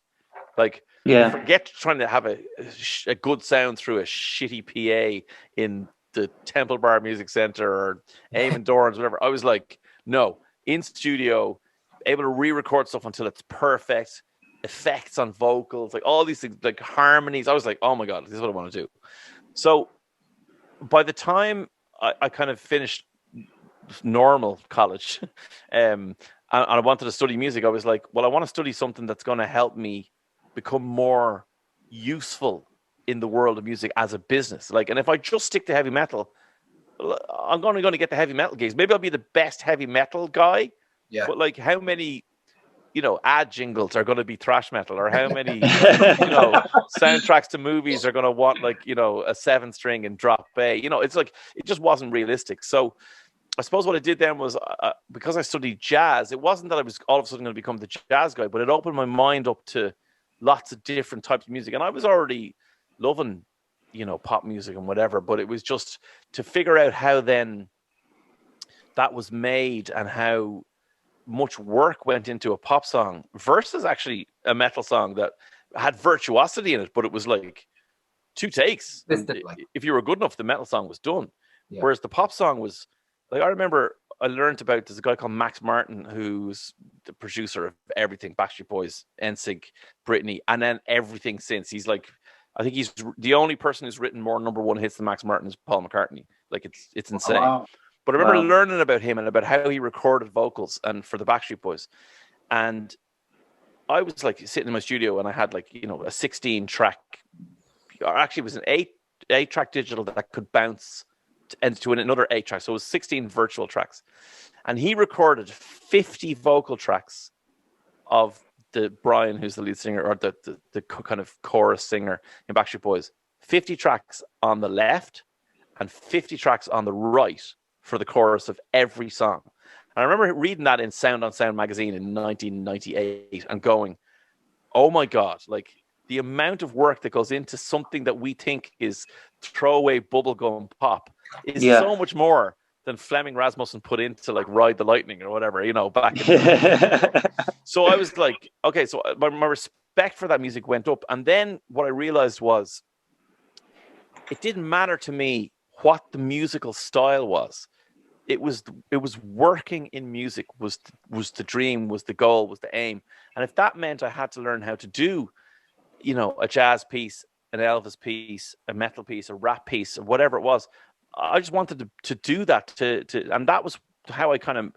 Speaker 2: Like, forget trying to have a good sound through a shitty PA in the Temple Bar Music Center or Eamon Doran's, whatever. I was like, no, in studio, able to re-record stuff until it's perfect, effects on vocals, like all these things, like harmonies. I was like, oh my god, this is what I want to do. So by the time I kind of finished normal college and I wanted to study music, I was like, well, I want to study something that's going to help me become more useful in the world of music as a business. Like, and if I just stick to heavy metal, I'm going to get the heavy metal gigs. Maybe I'll be the best heavy metal guy. Yeah. But like, how many, ad jingles are going to be thrash metal, or how many, soundtracks to movies are going to want like, a 7-string and drop A? It's like, it just wasn't realistic. So I suppose what I did then was because I studied jazz, it wasn't that I was all of a sudden going to become the jazz guy, but it opened my mind up to lots of different types of music. And I was already loving, pop music and whatever, but it was just to figure out how then that was made and how much work went into a pop song versus actually a metal song that had virtuosity in it, but it was like 2 takes. If you were good enough, the metal song was done. Yeah. Whereas the pop song was like, I remember I learned about, there's a guy called Max Martin, who's the producer of everything, Backstreet Boys, NSYNC, Britney, and then everything since. He's like, I think he's the only person who's written more #1 hits than Max Martin is Paul McCartney. Like it's insane. Wow. But I remember learning about him and about how he recorded vocals and for the Backstreet Boys. And I was like sitting in my studio and I had like, a 16-track, or actually it was an 8-track digital that could bounce into another 8-track. So it was 16 virtual tracks. And he recorded 50 vocal tracks of the Brian, who's the lead singer, or the kind of chorus singer in Backstreet Boys. 50 tracks on the left and 50 tracks on the right for the chorus of every song. And I remember reading that in Sound on Sound magazine in 1998 and going, oh my God, like the amount of work that goes into something that we think is throwaway bubblegum pop is so much more than Fleming Rasmussen put into like Ride the Lightning or whatever, you know, back in the So I was like, okay, so my respect for that music went up. And then what I realized was it didn't matter to me what the musical style was. It was working in music was the dream, was the goal, was the aim. And if that meant I had to learn how to do, you know, a jazz piece, an Elvis piece, a metal piece, a rap piece, or whatever it was, I just wanted to do that and that was how I kind of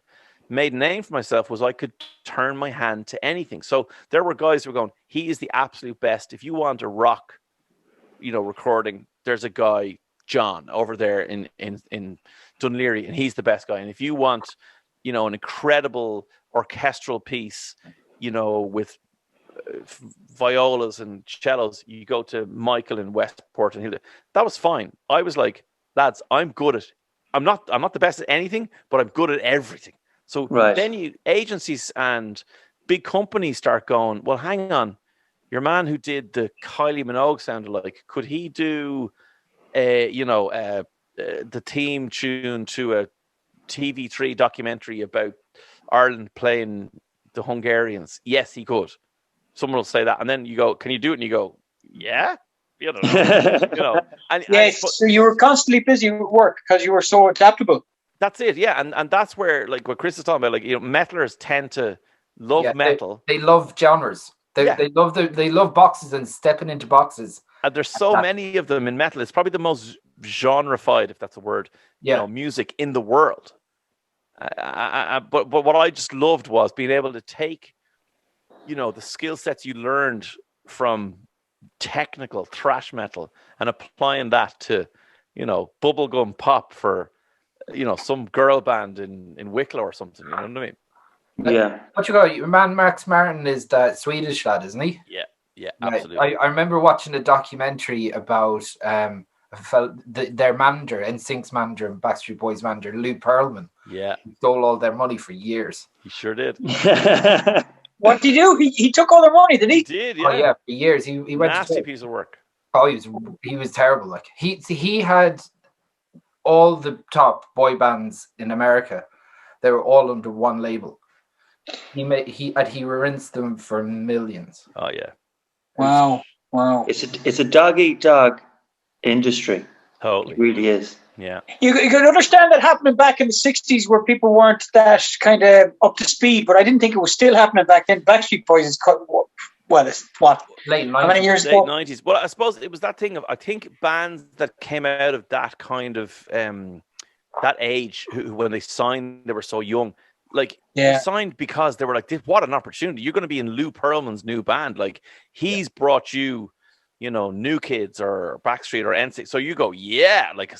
Speaker 2: made a name for myself, was I could turn my hand to anything. So there were guys who were going, he is the absolute best. If you want a rock, you know, recording, there's a guy, John, over there in Dunleary, and he's the best guy. And if you want, you know, an incredible orchestral piece, you know, with violas and cellos, you go to Michael in Westport, and that was fine. I was like, lads, I'm not the best at anything, but I'm good at everything. So then agencies and big companies start going, well, hang on, your man who did the Kylie Minogue sounded like, could he do the theme tune to a TV3 documentary about Ireland playing the Hungarians? Yes, he could. Someone will say that, and then you go, can you do it? And you go, yeah. You don't know. You know.
Speaker 4: So you were constantly busy with work because you were so adaptable.
Speaker 2: That's it, yeah. And that's where, like what Chris is talking about, like, you know, metalers tend to love metal.
Speaker 1: They love genres. They love boxes and stepping into boxes.
Speaker 2: And there's so many of them in metal. It's probably the most genreified, if that's a word, you know, music in the world. But what I just loved was being able to take, you know, the skill sets you learned from technical thrash metal and applying that to, you know, bubblegum pop for, you know, some girl band in Wicklow or something. You know what I mean?
Speaker 3: Yeah.
Speaker 1: What you got? Your man Max Martin is that Swedish lad, isn't he?
Speaker 2: Yeah, absolutely.
Speaker 1: I remember watching a documentary about their manager, NSYNC's manager and Backstreet Boys manager, Lou Pearlman.
Speaker 2: Yeah.
Speaker 1: He stole all their money for years.
Speaker 2: He sure did.
Speaker 4: What did he do? He took all their money, did he?
Speaker 2: He did, yeah.
Speaker 1: Oh yeah, for years. He went
Speaker 2: nasty piece of work.
Speaker 1: Oh, he was terrible. Like he had all the top boy bands in America. They were all under one label. He rinsed them for millions.
Speaker 2: Oh yeah.
Speaker 4: Wow.
Speaker 3: It's a dog eat dog industry.
Speaker 2: Totally.
Speaker 3: It really is.
Speaker 2: Yeah.
Speaker 4: You can understand that happening back in the 60s where people weren't that kind of up to speed, but I didn't think it was still happening back then. Backstreet Boys is it's what?
Speaker 1: Late 90s.
Speaker 4: How many years
Speaker 2: ago? Late 90s. Well, I suppose it was that thing of, I think bands that came out of that kind of that age, who when they signed, they were so young. Like, they signed because they were like, what an opportunity. You're going to be in Lou Pearlman's new band. Like, he's brought you, you know, New Kids or Backstreet or NSYNC. So you go, like,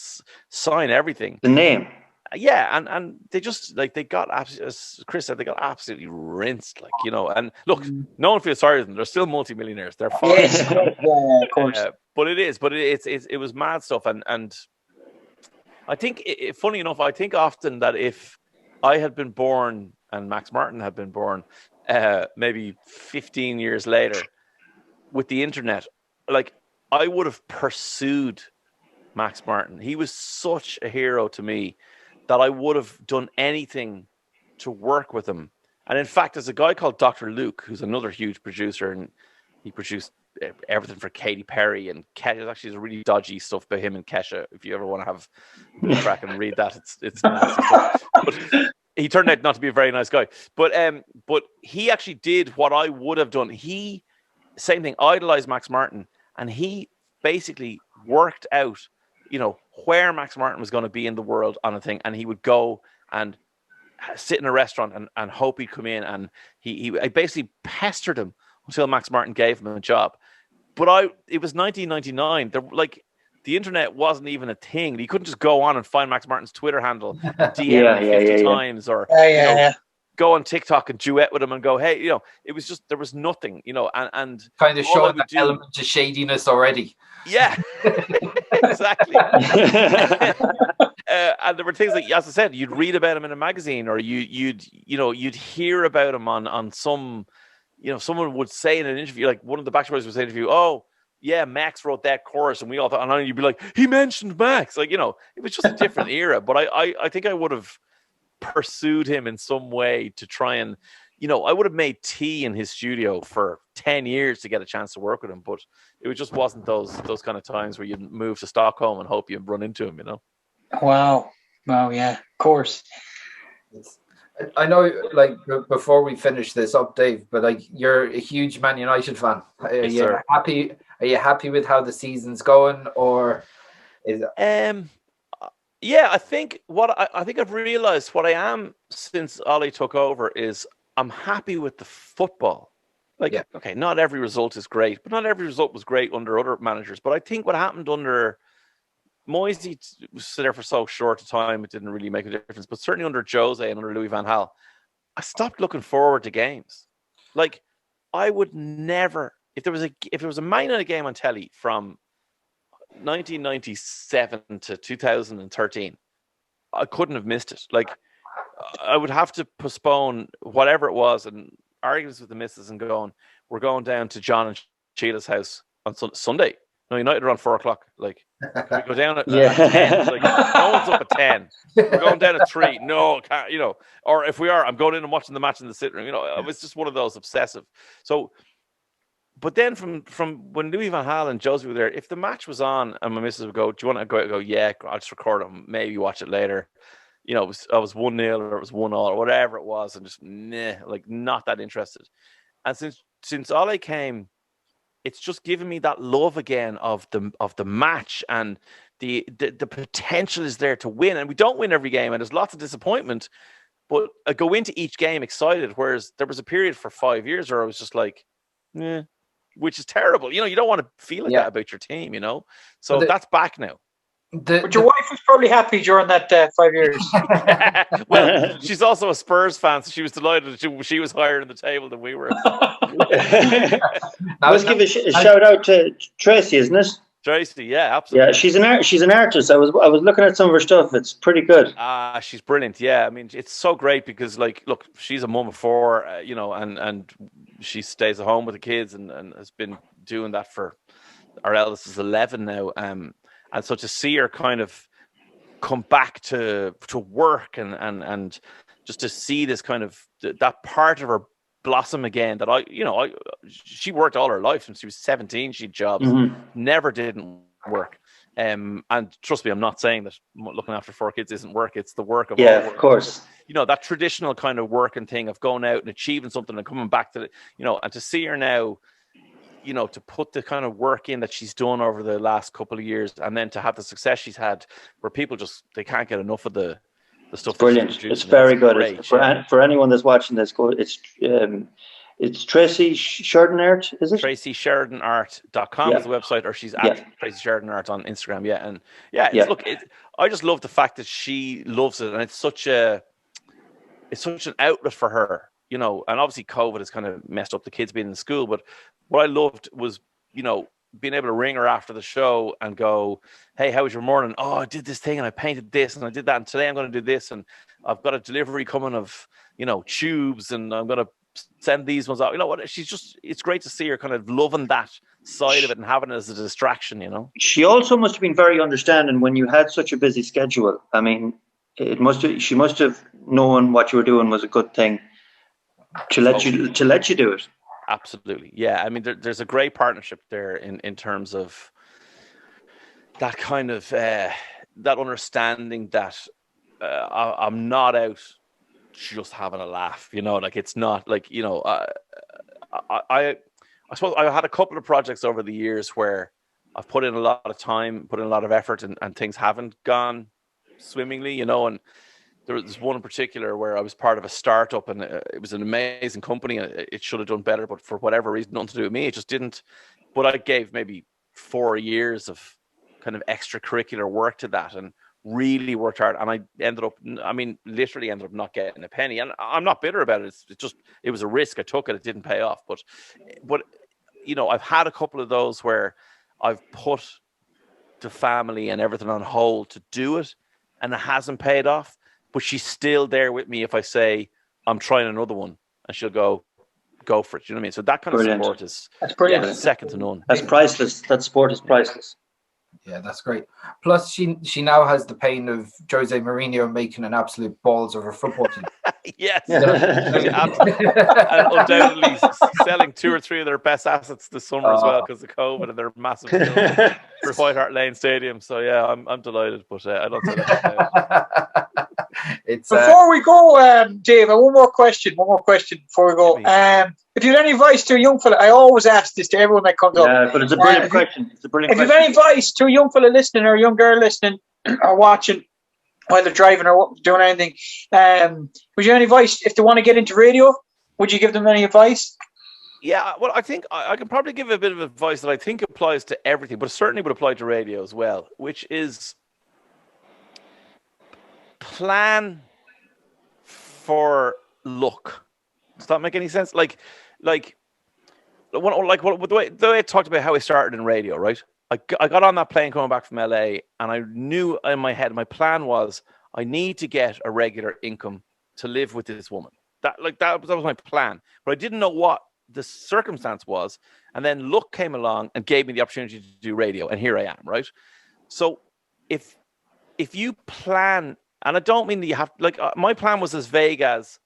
Speaker 2: sign everything.
Speaker 3: The name.
Speaker 2: Yeah, and they just, like, they got, as Chris said, they got absolutely rinsed, like, you know. And look, no one feels sorry for them. They're still multimillionaires. They're fine.
Speaker 4: Yes. Yeah, of course.
Speaker 2: But it was mad stuff. And I think, funny enough, I think often that if I had been born and Max Martin had been born maybe 15 years later with the internet, like, I would have pursued Max Martin. He was such a hero to me that I would have done anything to work with him. And in fact, there's a guy called Dr. Luke, who's another huge producer, and he produced everything for Katy Perry and Kesha. Actually, there's really dodgy stuff by him and Kesha. If you ever want to have a bit of crack and read that, it's nasty stuff. But he turned out not to be a very nice guy. But he actually did what I would have done. He, same thing, idolized Max Martin, and he basically worked out, you know, where Max Martin was going to be in the world on a thing, and he would go and sit in a restaurant and hope he'd come in, and I basically pestered him until Max Martin gave him a job. But it was 1999. The internet wasn't even a thing. You couldn't just go on and find Max Martin's Twitter handle and DM him 50 times, or go on TikTok and duet with him and go, hey, you know, it was just, there was nothing, you know, and
Speaker 1: kind of showing that element of shadiness already.
Speaker 2: Yeah, exactly. And there were things like, as I said, you'd read about him in a magazine, or you'd hear about him on some, you know, someone would say in an interview, like one of the Backstreet Boys would say in an interview, oh, yeah, Max wrote that chorus, and we all thought, and then you'd be like, he mentioned Max. Like, you know, it was just a different era. But I think I would have pursued him in some way to try and, you know, I would have made tea in his studio for 10 years to get a chance to work with him. But it just wasn't those kind of times where you move to Stockholm and hope you run into him, you know?
Speaker 4: Wow. Wow, yeah, of course.
Speaker 1: I know, like, before we finish this up, Dave, but like, you're a huge Man United fan.
Speaker 2: Yes, sir.
Speaker 1: Happy? Are you happy with how the season's going, or is it?
Speaker 2: Yeah, I think I think I've realized what I am since Ollie took over is I'm happy with the football. Like,
Speaker 1: Yeah.
Speaker 2: okay, not every result is great, but not every result was great under other managers. But I think what happened under Moisey was there for so short a time, it didn't really make a difference. But certainly under Jose and under Louis van Gaal, I stopped looking forward to games. Like, I would never, if there was a Man United game on telly from 1997 to 2013, I couldn't have missed it. Like, I would have to postpone whatever it was and arguments with the missus and we're going down to John and Sheila's house on Sunday. No, United are on 4:00. Like, we go down at 10. Like, no one's up at 10. We're going down at 3. No, can't, you know. Or if we are, I'm going in and watching the match in the sitting room. You know, it was just one of those obsessive. So, but then from when Louis van Gaal and Josie were there, if the match was on and my missus would go, do you want to go? I go, yeah, I'll just record it, maybe watch it later. You know, I was 1-0 or it was 1-1 or whatever it was, and just like not that interested. And since Ole came, it's just given me that love again of the match, and the potential is there to win. And we don't win every game, and there's lots of disappointment. But I go into each game excited, whereas there was a period for 5 years where I was just like, which is terrible. You know, you don't want to feel like that about your team, you know? So that's back now.
Speaker 4: But your wife was probably happy during that 5 years.
Speaker 2: Well, she's also a Spurs fan, so she was delighted that she was higher in the table than we were.
Speaker 3: Let's give a shout out to Tracy, isn't it?
Speaker 2: Tracy, yeah, absolutely.
Speaker 3: Yeah, she's an artist. I was looking at some of her stuff. It's pretty good.
Speaker 2: She's brilliant. Yeah, I mean, it's so great because, like, look, she's a mum of 4, you know, and she stays at home with the kids and has been doing that for, our eldest is 11 now. And so to see her kind of come back to work and just to see this kind of that part of her blossom again that she worked all her life since she was 17. She had jobs, never didn't work. And trust me, I'm not saying that looking after 4 kids isn't work. It's the work of all work.
Speaker 3: Of course.
Speaker 2: You know, that traditional kind of working thing of going out and achieving something and coming back to it, you know, and to see her now, you know, to put the kind of work in that she's done over the last couple of years, and then to have the success she's had, where people they can't get enough of the stuff.
Speaker 3: It's brilliant. It's very good. For anyone that's watching this, it's Tracy Sheridan-Art, is it?
Speaker 2: TracySheridanArt.com is the website, or she's at Tracy Sheridan-Art on Instagram. Yeah, and look, I just love the fact that she loves it, and it's such an outlet for her. You know, and obviously COVID has kind of messed up the kids being in school, but what I loved was, you know, being able to ring her after the show and go, hey, how was your morning? Oh, I did this thing and I painted this and I did that, and today I'm going to do this, and I've got a delivery coming of, you know, tubes, and I'm going to send these ones out. You know what? It's great to see her kind of loving that side of it and having it as a distraction, you know.
Speaker 3: She also must have been very understanding when you had such a busy schedule. I mean, she must have known what you were doing was a good thing to let you do it.
Speaker 2: Absolutely. Yeah. I mean, there's a great partnership there in terms of that kind of that understanding that I'm not out just having a laugh, you know, like it's not like, you know, I suppose I had a couple of projects over the years where I've put in a lot of time, put in a lot of effort, and things haven't gone swimmingly, you know, and there was one in particular where I was part of a startup, and it was an amazing company, and it should have done better, but for whatever reason, nothing to do with me, it just didn't. But I gave maybe 4 years of kind of extracurricular work to that, and really worked hard, and I literally ended up not getting a penny, and I'm not bitter about it. It was a risk I took, and it didn't pay off. But you know, I've had a couple of those where I've put the family and everything on hold to do it, and it hasn't paid off. But she's still there with me if I say I'm trying another one, and she'll go, go for it. You know what I mean? So that kind
Speaker 3: Brilliant.
Speaker 2: of support is
Speaker 4: That's brilliant.
Speaker 2: second to none.
Speaker 3: That's priceless. That support is priceless.
Speaker 1: Yeah, that's great. Plus, she now has the pain of Jose Mourinho making an absolute balls of a football team.
Speaker 2: Yes.
Speaker 3: Yeah.
Speaker 2: And undoubtedly selling 2 or 3 of their best assets this summer as well because of COVID and their massive deal for White Hart Lane Stadium. So yeah, I'm delighted, but I don't say that.
Speaker 1: It's
Speaker 4: Before we go, Dave, one more question before we go. If you have any advice to a young fella, I always ask this to everyone that comes up.
Speaker 3: Yeah, but it's a brilliant question. It's a brilliant
Speaker 4: If you
Speaker 3: question.
Speaker 4: have any advice to a young fella listening or a young girl listening or watching while they're driving or doing anything, would you have any advice if they want to get into radio? Would you give them any advice?
Speaker 2: Yeah, well, I think I can probably give a bit of advice that I think applies to everything, but it certainly would apply to radio as well, which is plan for luck. Does that make any sense? Like the way I talked about how I started in radio, right? I got on that plane coming back from LA, and I knew in my head, my plan was I need to get a regular income to live with this woman. That was my plan, but I didn't know what the circumstance was. And then luck came along and gave me the opportunity to do radio, and here I am, right? So if you plan, and I don't mean that you have, my plan was as vague as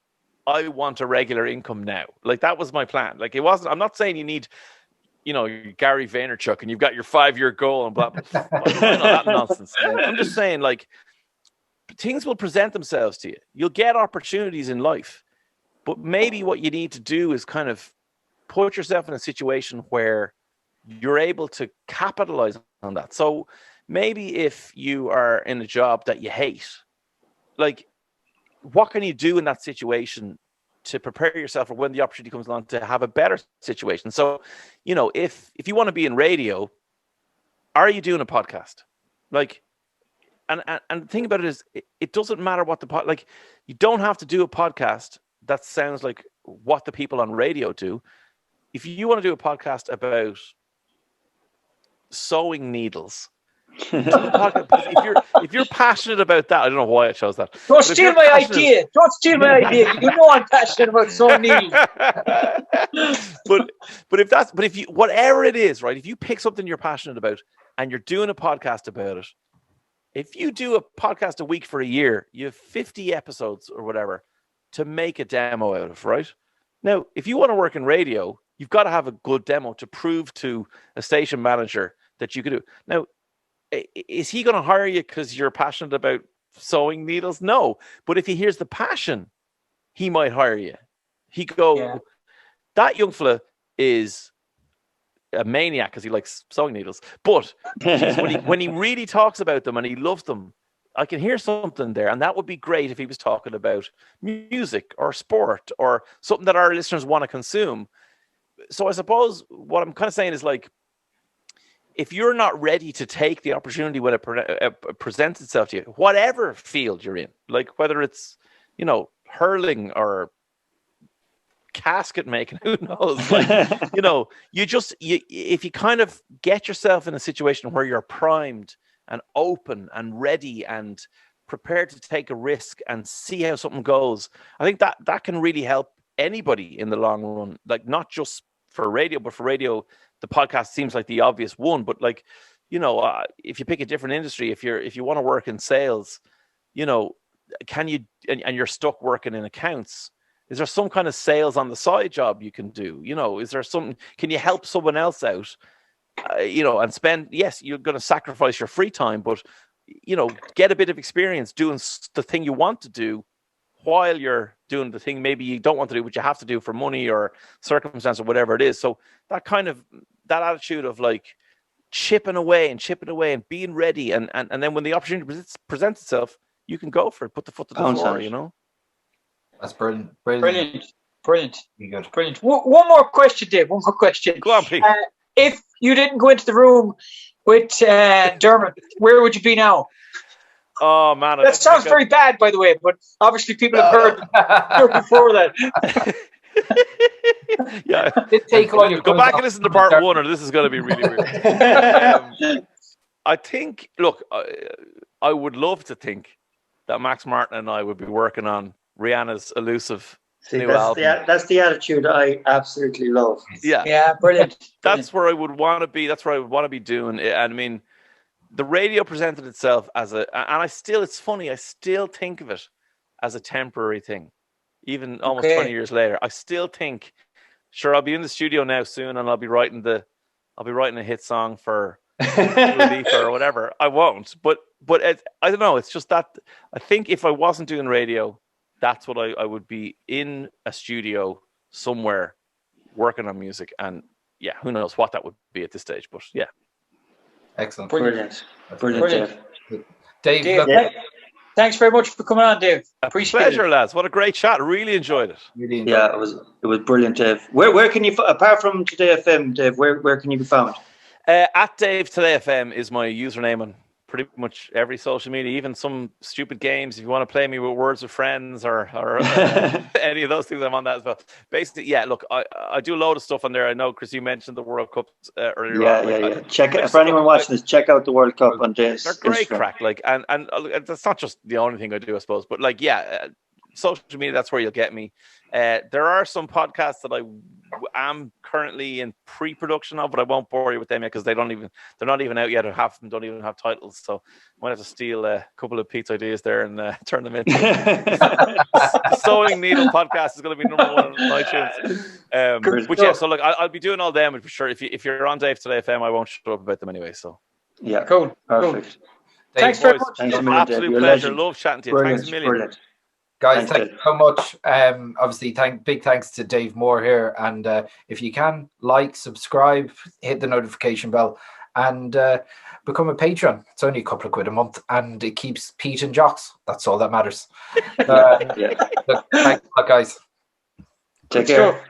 Speaker 2: I want a regular income now. Like, that was my plan. Like, it wasn't, I'm not saying you need, Gary Vaynerchuk and you've got your 5-year goal and blah, blah, blah. That nonsense. I'm just saying, like, things will present themselves to you. You'll get opportunities in life, but maybe what you need to do is kind of put yourself in a situation where you're able to capitalize on that. So maybe if you are in a job that you hate, like, what can you do in that situation to prepare yourself for when the opportunity comes along to have a better situation? So, if you want to be in radio, are you doing a podcast? Like, and the thing about it is, it doesn't matter what you don't have to do a podcast that sounds like what the people on radio do. If you want to do a podcast about sewing needles, do a podcast, if you're passionate about that, I don't know why I chose that.
Speaker 4: Don't steal my idea. Don't steal my idea. You know I'm passionate about sewing needles.
Speaker 2: but if you, whatever it is, right? If you pick something you're passionate about and you're doing a podcast about it, if you do a podcast a week for a year, you have 50 episodes or whatever to make a demo out of, right? Now, if you want to work in radio, you've got to have a good demo to prove to a station manager that you can do. Now, is he going to hire you because you're passionate about sewing needles? No. But if he hears the passion, he might hire you. He go, that young fella is a maniac because he likes sewing needles. But geez, when he really talks about them and he loves them, I can hear something there. And that would be great if he was talking about music or sport or something that our listeners want to consume. So I suppose what I'm kind of saying is, like, if you're not ready to take the opportunity when it presents itself to you, whatever field you're in, like whether it's, hurling or casket making, who knows? Like, if you kind of get yourself in a situation where you're primed and open and ready and prepared to take a risk and see how something goes, I think that can really help anybody in the long run. Like, not just for radio, but for radio, the podcast seems like the obvious one. But if you pick a different industry, if you want to work in sales, can you, and you're stuck working in accounts, is there some kind of sales on the side job you can do? Is there something, can you help someone else out? And spend, yes, you're going to sacrifice your free time, but, get a bit of experience doing the thing you want to do while you're doing the thing maybe you don't want to do, but you have to do for money or circumstance or whatever it is. So that attitude of, like, chipping away and being ready. And then when the opportunity presents itself, you can go for it, put the foot to the floor,
Speaker 1: That's brilliant.
Speaker 4: Brilliant.
Speaker 1: Be good.
Speaker 4: Brilliant. One more question, Dave. One more question.
Speaker 2: Go on, Pete.
Speaker 4: If you didn't go into the room with Dermot, where would you be now?
Speaker 2: Oh, man.
Speaker 4: That sounds very bad, by the way, but obviously people have heard before that.
Speaker 2: Yeah.
Speaker 1: Go
Speaker 2: back and listen to part 1, or this is going to be really weird. I think, look, I would love to think that Max Martin and I would be working on Rihanna's elusive
Speaker 3: See,
Speaker 2: new
Speaker 3: that's
Speaker 2: album.
Speaker 3: that's the attitude I absolutely love.
Speaker 2: Yeah,
Speaker 4: Yeah, brilliant.
Speaker 2: that's where I would want to be. That's where I would want to be doing it. And I mean, the radio presented itself as it's funny, I still think of it as a temporary thing, even almost 20 years later. I still think, sure, I'll be in the studio now soon, and I'll be writing a hit song for or whatever. I won't, but I don't know. It's just that I think if I wasn't doing radio, that's what I would be in a studio somewhere working on music, and yeah, who knows what that would be at this stage, but yeah.
Speaker 1: Excellent.
Speaker 3: Brilliant.
Speaker 1: Dave,
Speaker 4: Dave, thanks very much for coming on, Dave. Appreciate
Speaker 2: Pleasure,
Speaker 4: it.
Speaker 2: lads. What a great chat. Really enjoyed it.
Speaker 3: Yeah, it was brilliant, Dave. Where can you, apart from Today FM, Dave, where can you be found?
Speaker 2: At Dave Today FM is my username on pretty much every social media, even some stupid games. If you want to play me with Words with Friends or any of those things, I'm on that as well. Basically, yeah, look, I do a load of stuff on there. I know, Chris, you mentioned the World Cup earlier on.
Speaker 3: Yeah. Check it. For anyone watching this, check out the World Cup on Dave's
Speaker 2: They're great
Speaker 3: Instagram.
Speaker 2: crack. Like, and that's not just the only thing I do, I suppose, but like, yeah, social media, that's where you'll get me. There are some podcasts that I am currently in pre-production of, but I won't bore you with them yet because they're not even out yet, or half of them don't even have titles. So I might have to steal a couple of Pete's ideas there and turn them into the Sewing Needle podcast is going to be number one on iTunes. But yeah, so look, I'll be doing all them for sure. If you're on Dave Today FM, I won't shut up about them anyway. So
Speaker 3: yeah,
Speaker 4: cool,
Speaker 3: perfect.
Speaker 4: Cool. Thanks very much.
Speaker 3: Thanks a million,
Speaker 2: absolute
Speaker 3: Dave.
Speaker 2: pleasure. Love chatting to you.
Speaker 3: Brilliant,
Speaker 2: Thanks a million.
Speaker 3: Brilliant.
Speaker 1: Guys, thank you so much. Obviously, big thanks to Dave Moore here. And if you can, like, subscribe, hit the notification bell, and become a patron. It's only a couple of quid a month, and it keeps Pete and Jocks. That's all that matters. Thanks a lot, guys.
Speaker 3: Take care.